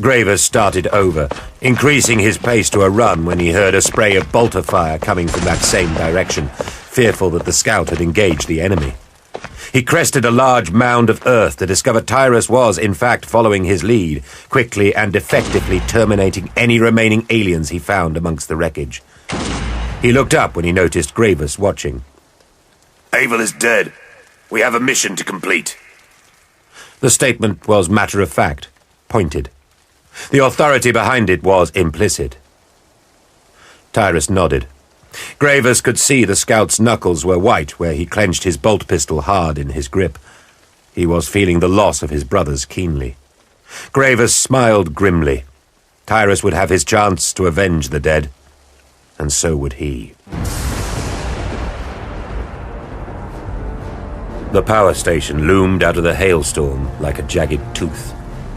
Gravis started over, increasing his pace to a run when he heard a spray of bolter fire coming from that same direction, fearful that the scout had engaged the enemy. He crested a large mound of earth to discover Tyrus was, in fact, following his lead, quickly and effectively terminating any remaining aliens he found amongst the wreckage. He looked up when he noticed Gravis watching. Avil is dead. We have a mission to complete. The statement was matter-of-fact, pointed. The authority behind it was implicit. Tyrus nodded. Gravis could see the scout's knuckles were white where he clenched his bolt pistol hard in his grip. He was feeling the loss of his brothers keenly. Gravis smiled grimly. Tyrus would have his chance to avenge the dead, and so would he. The power station loomed out of the hailstorm like a jagged tooth.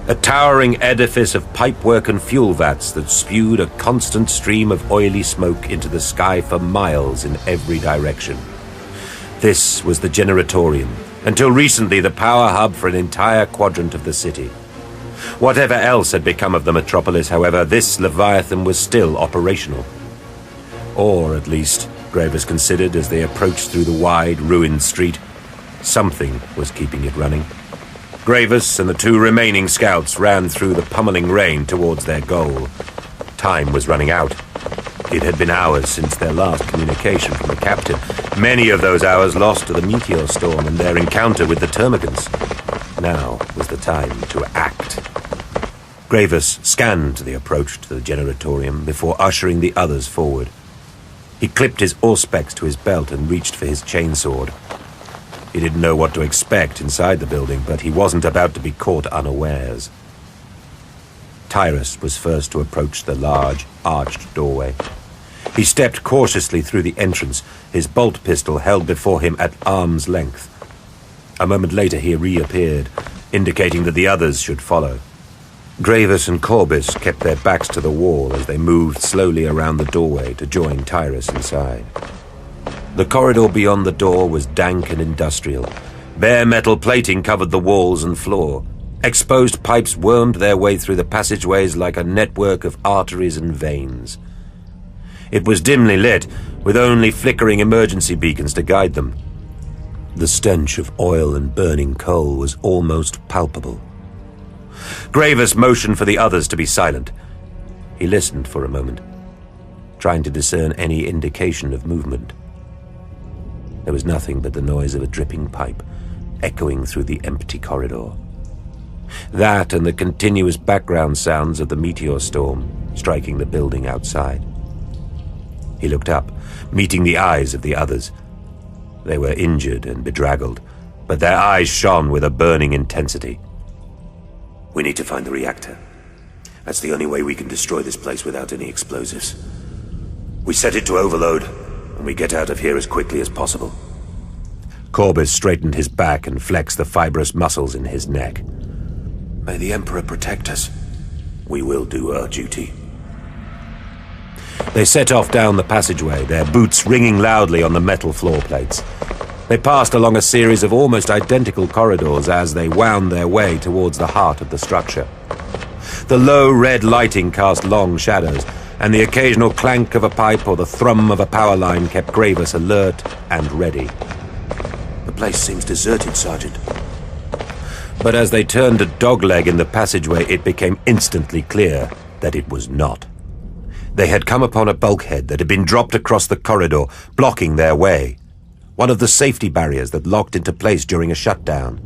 A towering edifice of pipework and fuel vats that spewed a constant stream of oily smoke into the sky for miles in every direction. This was the generatorium, Until recently, the power hub for an entire quadrant of the city. Whatever else had become of the metropolis, however, this Leviathan was still operational. Or, at least, Gravis considered as they approached through the wide, ruined street, something was keeping it running. Gravis and the 2 remaining scouts ran through the pummeling rain towards their goal. Time was running out. It had been hours since their last communication from the captain, many of those hours lost to the meteor storm and their encounter with the termagants. Now was the time to act. Gravis scanned the approach to the generatorium before ushering the others forward. He clipped his auspex to his belt and reached for his chainsword. He didn't know what to expect inside the building, but he wasn't about to be caught unawares. Tyrus was first to approach the large, arched doorway. He stepped cautiously through the entrance, his bolt pistol held before him at arm's length. A moment later he reappeared, indicating that the others should follow. Gravis and Corbis kept their backs to the wall as they moved slowly around the doorway to join Tyrus inside. The corridor beyond the door was dank and industrial. Bare metal plating covered the walls and floor. Exposed pipes wormed their way through the passageways like a network of arteries and veins. It was dimly lit, with only flickering emergency beacons to guide them. The stench of oil and burning coal was almost palpable. Gravis motioned for the others to be silent. He listened for a moment, trying to discern any indication of movement. There was nothing but the noise of a dripping pipe, echoing through the empty corridor. That and the continuous background sounds of the meteor storm striking the building outside. He looked up, meeting the eyes of the others. They were injured and bedraggled, but their eyes shone with a burning intensity. We need to find the reactor. That's the only way we can destroy this place without any explosives. We set it to overload, and we get out of here as quickly as possible. Corbis straightened his back and flexed the fibrous muscles in his neck. May the Emperor protect us. We will do our duty. They set off down the passageway, their boots ringing loudly on the metal floor plates. They passed along a series of almost identical corridors as they wound their way towards the heart of the structure. The low red lighting cast long shadows, and the occasional clank of a pipe or the thrum of a power line kept Gravis alert and ready. The place seems deserted, Sergeant. But as they turned a dogleg in the passageway, it became instantly clear that it was not. They had come upon a bulkhead that had been dropped across the corridor, blocking their way. One of the safety barriers that locked into place during a shutdown.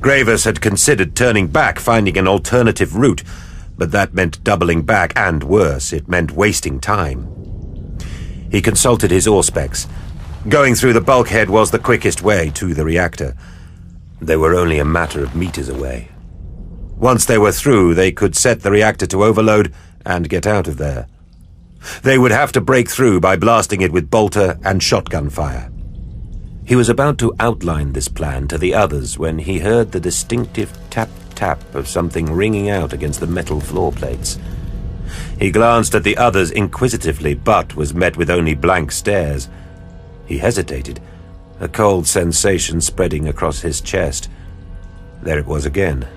Gravis had considered turning back, finding an alternative route, but that meant doubling back, and worse, it meant wasting time. He consulted his auspex. Going through the bulkhead was the quickest way to the reactor. They were only a matter of meters away. Once they were through, they could set the reactor to overload and get out of there. They would have to break through by blasting it with bolter and shotgun fire. He was about to outline this plan to the others when he heard the distinctive tap-tap of something ringing out against the metal floor plates. He glanced at the others inquisitively, but was met with only blank stares. He hesitated, a cold sensation spreading across his chest. There it was again.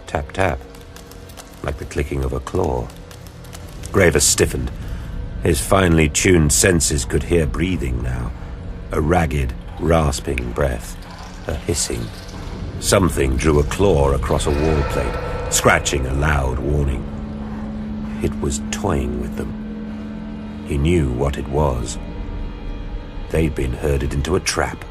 Tap-tap, like the clicking of a claw. Gravis stiffened. His finely tuned senses could hear breathing now. A ragged, rasping breath. A hissing. Something drew a claw across a wall plate, scratching a loud warning. It was toying with them. He knew what it was. They'd been herded into a trap.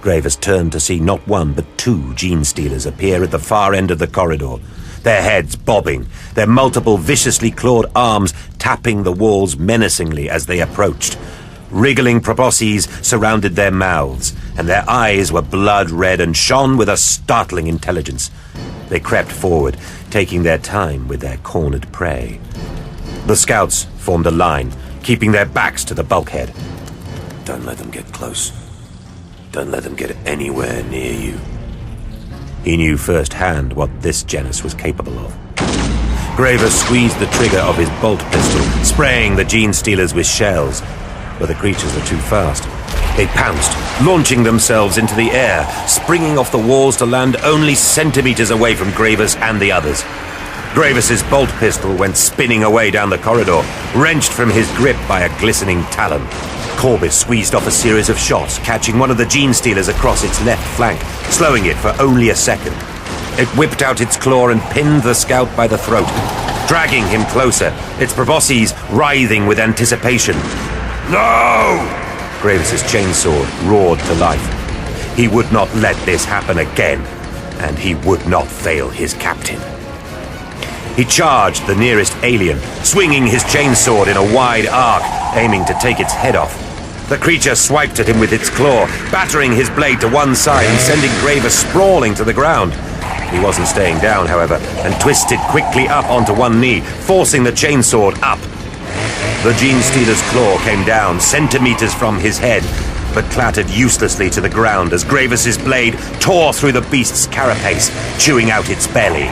Gravis turned to see not one but 2 gene stealers appear at the far end of the corridor, their heads bobbing, their multiple viciously clawed arms tapping the walls menacingly as they approached. Wriggling probosces surrounded their mouths, and their eyes were blood-red and shone with a startling intelligence. They crept forward, taking their time with their cornered prey. The scouts formed a line, keeping their backs to the bulkhead. Don't let them get close. Don't let them get anywhere near you. He knew firsthand what this genus was capable of. Gravis squeezed the trigger of his bolt pistol, spraying the gene stealers with shells, but the creatures were too fast. They pounced, launching themselves into the air, springing off the walls to land only centimeters away from Gravis and the others. Gravis's bolt pistol went spinning away down the corridor, wrenched from his grip by a glistening talon. Corbis squeezed off a series of shots, catching one of the Gene Stealers across its left flank, slowing it for only a second. It whipped out its claw and pinned the scout by the throat, dragging him closer, its proboscis writhing with anticipation. No! Gravis's chainsword roared to life. He would not let this happen again, and he would not fail his captain. He charged the nearest alien, swinging his chainsword in a wide arc, aiming to take its head off. The creature swiped at him with its claw, battering his blade to one side and sending Gravis sprawling to the ground. He wasn't staying down, however, and twisted quickly up onto one knee, forcing the chainsword up. The Gene Stealer's claw came down centimeters from his head, but clattered uselessly to the ground as Gravis's blade tore through the beast's carapace, chewing out its belly.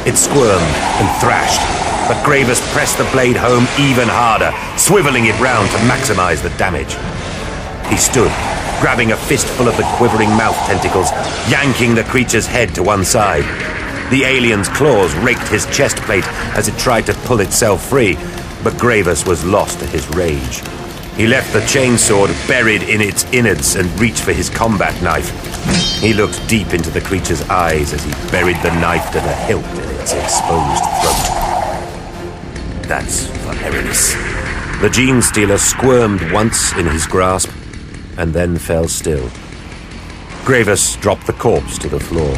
It squirmed and thrashed, but Gravis pressed the blade home even harder, swiveling it round to maximize the damage. He stood, grabbing a fistful of the quivering mouth tentacles, yanking the creature's head to one side. The alien's claws raked his chest plate as it tried to pull itself free, but Gravis was lost to his rage. He left the chainsword buried in its innards and reached for his combat knife. He looked deep into the creature's eyes as he buried the knife to the hilt in its exposed throat. That's for Erinis. The Gene Stealer squirmed once in his grasp, and then fell still. Gravis dropped the corpse to the floor.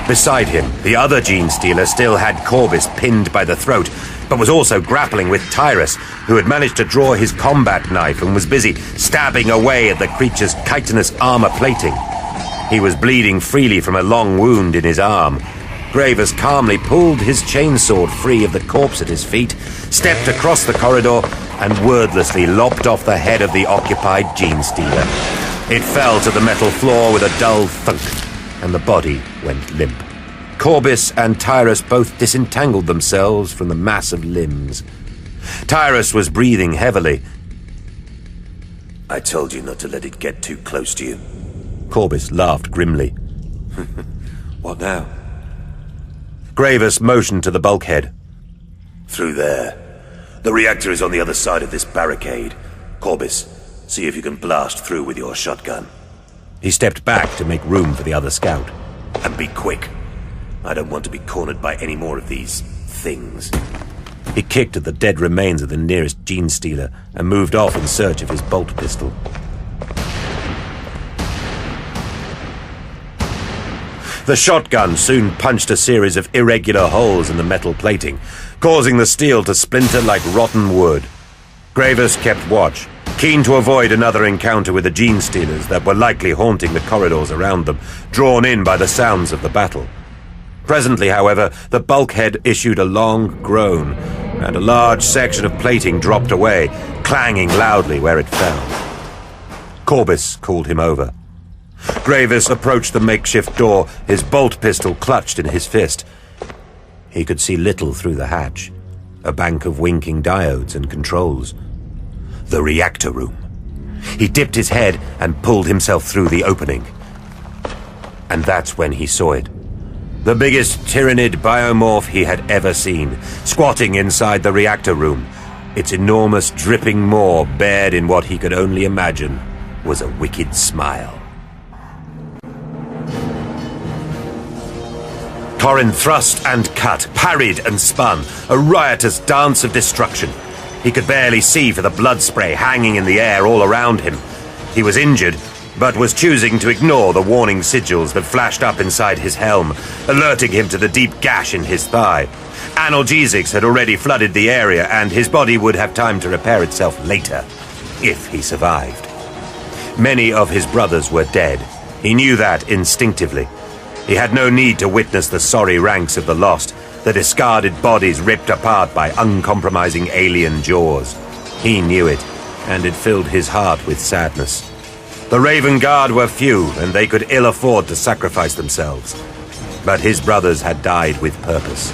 Beside him, the other Gene Stealer still had Corbis pinned by the throat, but was also grappling with Tyrus, who had managed to draw his combat knife and was busy stabbing away at the creature's chitinous armor plating. He was bleeding freely from a long wound in his arm. Gravis calmly pulled his chainsword free of the corpse at his feet, stepped across the corridor, and wordlessly lopped off the head of the occupied Gene Stealer. It fell to the metal floor with a dull thunk, and the body went limp. Corbis and Tyrus both disentangled themselves from the mass of limbs. Tyrus was breathing heavily. I told you not to let it get too close to you. Corbis laughed grimly. What now? Gravis motioned to the bulkhead. Through there. The reactor is on the other side of this barricade. Corbis, see if you can blast through with your shotgun. He stepped back to make room for the other scout. And be quick. I don't want to be cornered by any more of these things. He kicked at the dead remains of the nearest Gene Stealer and moved off in search of his bolt pistol. The shotgun soon punched a series of irregular holes in the metal plating, causing the steel to splinter like rotten wood. Gravis kept watch, keen to avoid another encounter with the Gene Stealers that were likely haunting the corridors around them, drawn in by the sounds of the battle. Presently, however, the bulkhead issued a long groan, and a large section of plating dropped away, clanging loudly where it fell. Corbis called him over. Gravis approached the makeshift door, his bolt pistol clutched in his fist. He could see little through the hatch, a bank of winking diodes and controls. The reactor room. He dipped his head and pulled himself through the opening. And that's when he saw it. The biggest tyrannid biomorph he had ever seen, squatting inside the reactor room. Its enormous dripping maw bared in what he could only imagine was a wicked smile. Corrin thrust and cut, parried and spun, a riotous dance of destruction. He could barely see for the blood spray hanging in the air all around him. He was injured, but was choosing to ignore the warning sigils that flashed up inside his helm, alerting him to the deep gash in his thigh. Analgesics had already flooded the area, and his body would have time to repair itself later, if he survived. Many of his brothers were dead. He knew that instinctively. He had no need to witness the sorry ranks of the lost, the discarded bodies ripped apart by uncompromising alien jaws. He knew it, and it filled his heart with sadness. The Raven Guard were few, and they could ill afford to sacrifice themselves. But his brothers had died with purpose.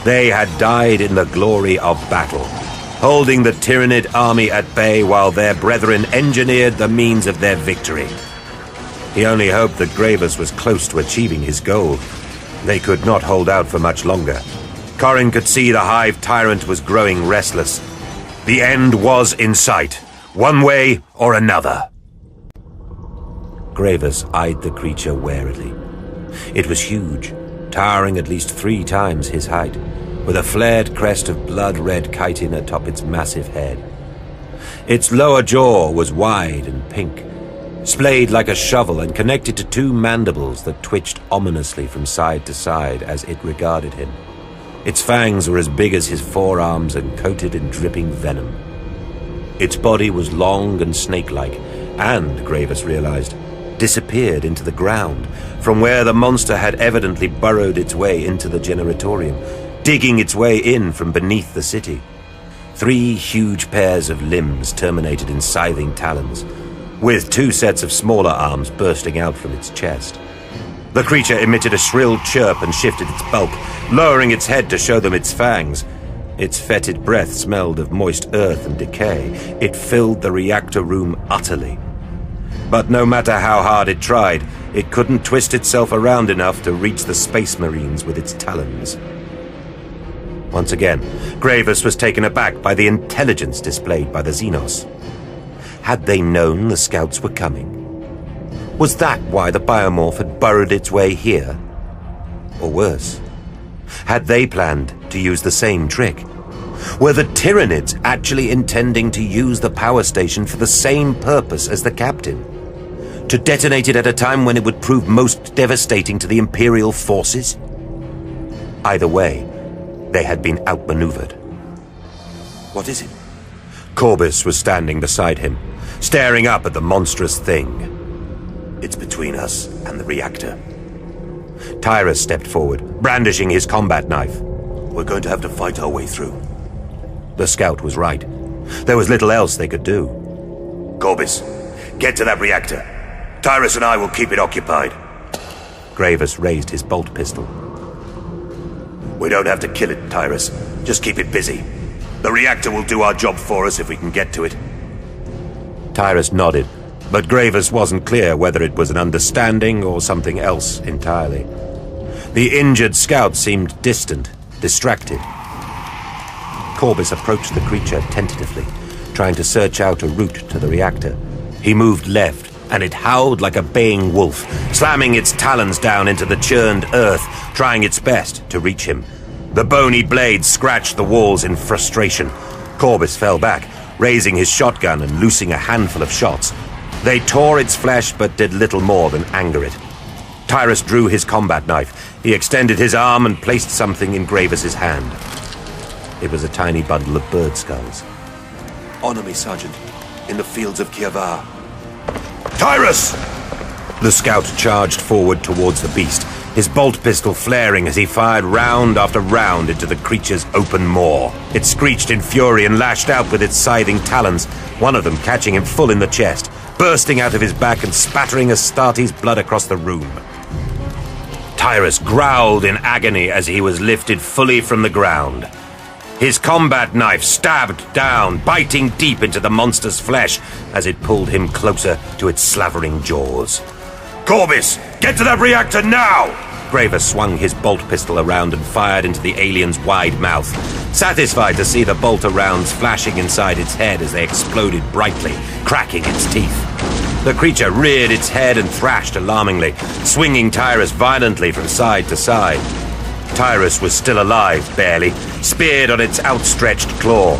They had died in the glory of battle, holding the Tyrannid army at bay while their brethren engineered the means of their victory. He only hoped that Gravis was close to achieving his goal. They could not hold out for much longer. Corrin could see the Hive Tyrant was growing restless. The end was in sight, one way or another. Gravis eyed the creature warily. It was huge, towering at least 3 times his height, with a flared crest of blood-red chitin atop its massive head. Its lower jaw was wide and pink, splayed like a shovel and connected to 2 mandibles that twitched ominously from side to side as it regarded him. Its fangs were as big as his forearms and coated in dripping venom. Its body was long and snake-like, and, Gravis realized, disappeared into the ground, from where the monster had evidently burrowed its way into the generatorium, digging its way in from beneath the city. 3 huge pairs of limbs terminated in scything talons, with 2 sets of smaller arms bursting out from its chest. The creature emitted a shrill chirp and shifted its bulk, lowering its head to show them its fangs. Its fetid breath smelled of moist earth and decay. It filled the reactor room utterly. But no matter how hard it tried, it couldn't twist itself around enough to reach the Space Marines with its talons. Once again, Gravis was taken aback by the intelligence displayed by the Xenos. Had they known the scouts were coming? Was that why the biomorph had burrowed its way here? Or worse, had they planned to use the same trick? Were the Tyrannids actually intending to use the power station for the same purpose as the captain? To detonate it at a time when it would prove most devastating to the Imperial forces? Either way, they had been outmaneuvered. What is it? Corbus was standing beside him, staring up at the monstrous thing. It's between us and the reactor. Tyrus stepped forward, brandishing his combat knife. We're going to have to fight our way through. The scout was right. There was little else they could do. Corbus, get to that reactor. Tyrus and I will keep it occupied. Gravis raised his bolt pistol. We don't have to kill it, Tyrus. Just keep it busy. The reactor will do our job for us if we can get to it. Tyrus nodded, but Gravis wasn't clear whether it was an understanding or something else entirely. The injured scout seemed distant, distracted. Corbus approached the creature tentatively, trying to search out a route to the reactor. He moved left, and it howled like a baying wolf, slamming its talons down into the churned earth, trying its best to reach him. The bony blade scratched the walls in frustration. Corbus fell back, raising his shotgun and loosing a handful of shots. They tore its flesh but did little more than anger it. Tyrus drew his combat knife. He extended his arm and placed something in Gravis's hand. It was a tiny bundle of bird skulls. Honor me, Sergeant, in the fields of Kievar. Tyrus! The scout charged forward towards the beast, his bolt pistol flaring as he fired round after round into the creature's open maw. It screeched in fury and lashed out with its scything talons, one of them catching him full in the chest, bursting out of his back and spattering Astartes' blood across the room. Tyrus growled in agony as he was lifted fully from the ground. His combat knife stabbed down, biting deep into the monster's flesh as it pulled him closer to its slavering jaws. Corbus, get to that reactor now! Gravis swung his bolt pistol around and fired into the alien's wide mouth, satisfied to see the bolter rounds flashing inside its head as they exploded brightly, cracking its teeth. The creature reared its head and thrashed alarmingly, swinging Tyrus violently from side to side. Tyrus was still alive, barely, speared on its outstretched claw.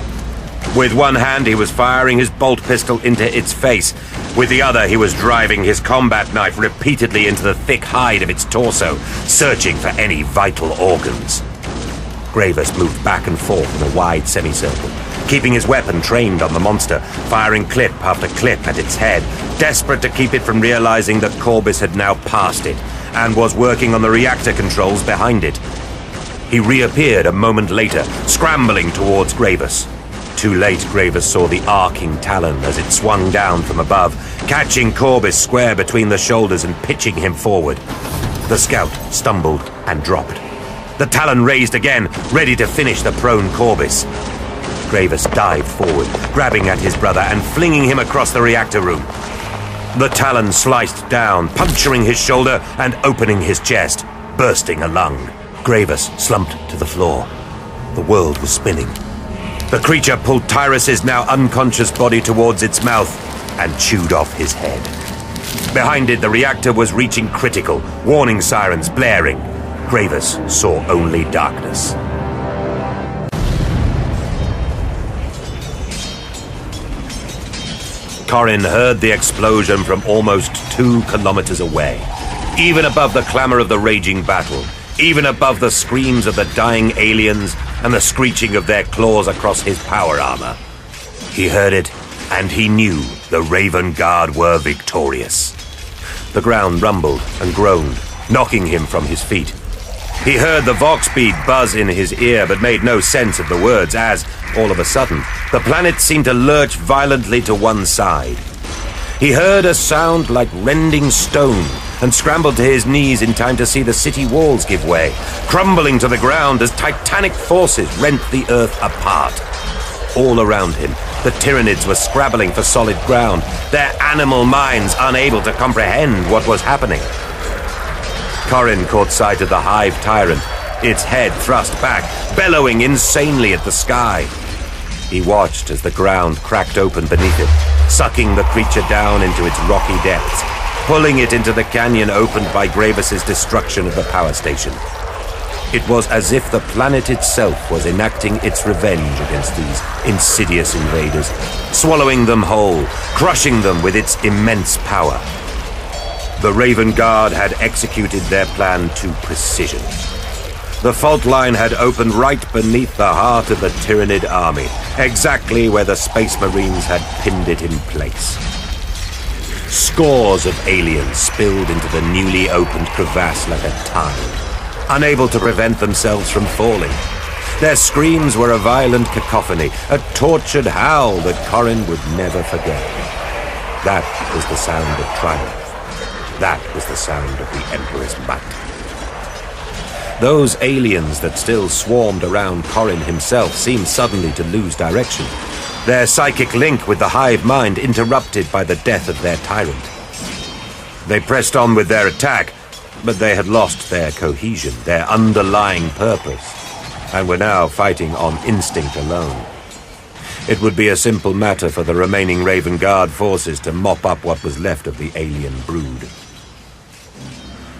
With one hand, he was firing his bolt pistol into its face. With the other, he was driving his combat knife repeatedly into the thick hide of its torso, searching for any vital organs. Gravis moved back and forth in a wide semicircle, keeping his weapon trained on the monster, firing clip after clip at its head, desperate to keep it from realizing that Corbus had now passed it, and was working on the reactor controls behind it. He reappeared a moment later, scrambling towards Gravis. Too late, Gravis saw the arcing talon as it swung down from above, catching Corbus square between the shoulders and pitching him forward. The scout stumbled and dropped. The talon raised again, ready to finish the prone Corbus. Gravis dived forward, grabbing at his brother and flinging him across the reactor room. The talon sliced down, puncturing his shoulder and opening his chest, bursting a lung. Gravis slumped to the floor. The world was spinning. The creature pulled Tyrus's now unconscious body towards its mouth and chewed off his head. Behind it, the reactor was reaching critical, warning sirens blaring. Gravis saw only darkness. Corin heard the explosion from almost 2 kilometers away. Even above the clamor of the raging battle, even above the screams of the dying aliens and the screeching of their claws across his power armor. He heard it, and he knew the Raven Guard were victorious. The ground rumbled and groaned, knocking him from his feet. He heard the vox bead buzz in his ear, but made no sense of the words as, all of a sudden, the planet seemed to lurch violently to one side. He heard a sound like rending stone and scrambled to his knees in time to see the city walls give way, crumbling to the ground as titanic forces rent the earth apart. All around him, the Tyranids were scrabbling for solid ground, their animal minds unable to comprehend what was happening. Corin caught sight of the Hive Tyrant, its head thrust back, bellowing insanely at the sky. He watched as the ground cracked open beneath it, sucking the creature down into its rocky depths, pulling it into the canyon opened by Gravis's destruction of the power station. It was as if the planet itself was enacting its revenge against these insidious invaders, swallowing them whole, crushing them with its immense power. The Raven Guard had executed their plan to precision. The fault line had opened right beneath the heart of the Tyranid army, exactly where the Space Marines had pinned it in place. Scores of aliens spilled into the newly opened crevasse like a tide, unable to prevent themselves from falling. Their screams were a violent cacophony, a tortured howl that Corin would never forget. That was the sound of triumph. That was the sound of the Emperor's might. Those aliens that still swarmed around Corin himself seemed suddenly to lose direction, their psychic link with the hive mind interrupted by the death of their tyrant. They pressed on with their attack, but they had lost their cohesion, their underlying purpose, and were now fighting on instinct alone. It would be a simple matter for the remaining Raven Guard forces to mop up what was left of the alien brood.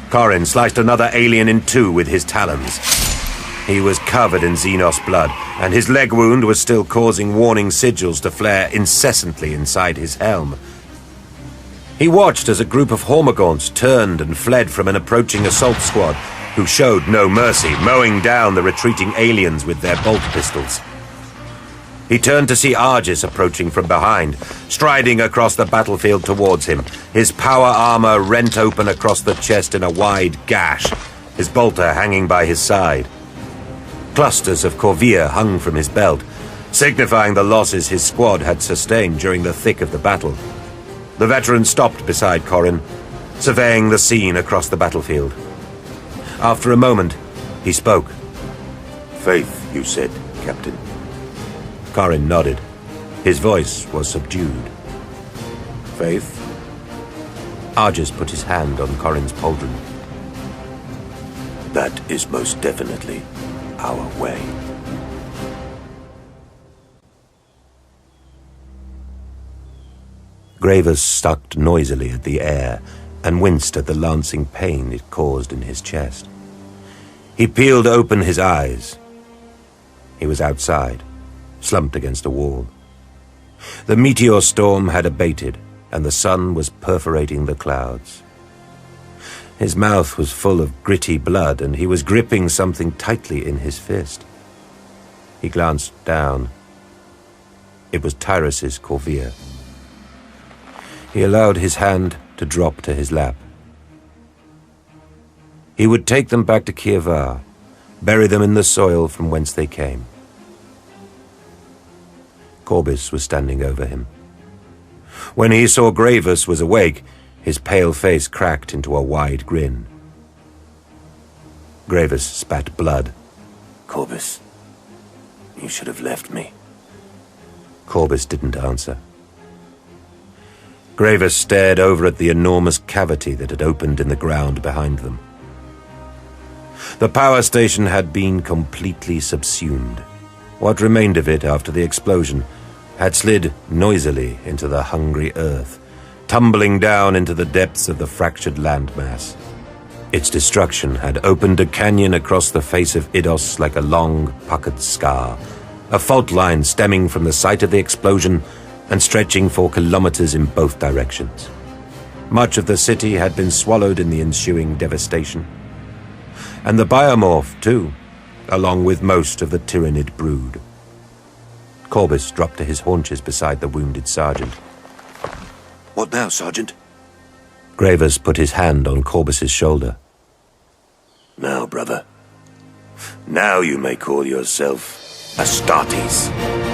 Corin sliced another alien in two with his talons. He was covered in Xenos blood, and his leg wound was still causing warning sigils to flare incessantly inside his helm. He watched as a group of Hormagaunts turned and fled from an approaching assault squad, who showed no mercy, mowing down the retreating aliens with their bolt pistols. He turned to see Argus approaching from behind, striding across the battlefield towards him, his power armor rent open across the chest in a wide gash, his bolter hanging by his side. Clusters of corvia hung from his belt, signifying the losses his squad had sustained during the thick of the battle. The veteran stopped beside Corin, surveying the scene across the battlefield. After a moment, he spoke. Faith, you said, Captain. Corin nodded. His voice was subdued. Faith? Argus put his hand on Corin's pauldron. That is most definitely our way. Gravis sucked noisily at the air and winced at the lancing pain it caused in his chest. He peeled open his eyes. He was outside, slumped against a wall. The meteor storm had abated, and the sun was perforating the clouds. His mouth was full of gritty blood, and he was gripping something tightly in his fist. He glanced down. It was Tyrus's corvia. He allowed his hand to drop to his lap. He would take them back to Kievar, bury them in the soil from whence they came. Corbis was standing over him. When he saw Gravis was awake, his pale face cracked into a wide grin. Gravis spat blood. Corbis, you should have left me. Corbus didn't answer. Gravis stared over at the enormous cavity that had opened in the ground behind them. The power station had been completely subsumed. What remained of it after the explosion had slid noisily into the hungry earth, tumbling down into the depths of the fractured landmass. Its destruction had opened a canyon across the face of Idos like a long, puckered scar, a fault line stemming from the site of the explosion and stretching for kilometers in both directions. Much of the city had been swallowed in the ensuing devastation. And the biomorph, too, along with most of the Tyrannid brood. Corbus dropped to his haunches beside the wounded sergeant. What now, Sergeant? Gravis put his hand on Corbus's shoulder. Now, brother. Now you may call yourself Astartes.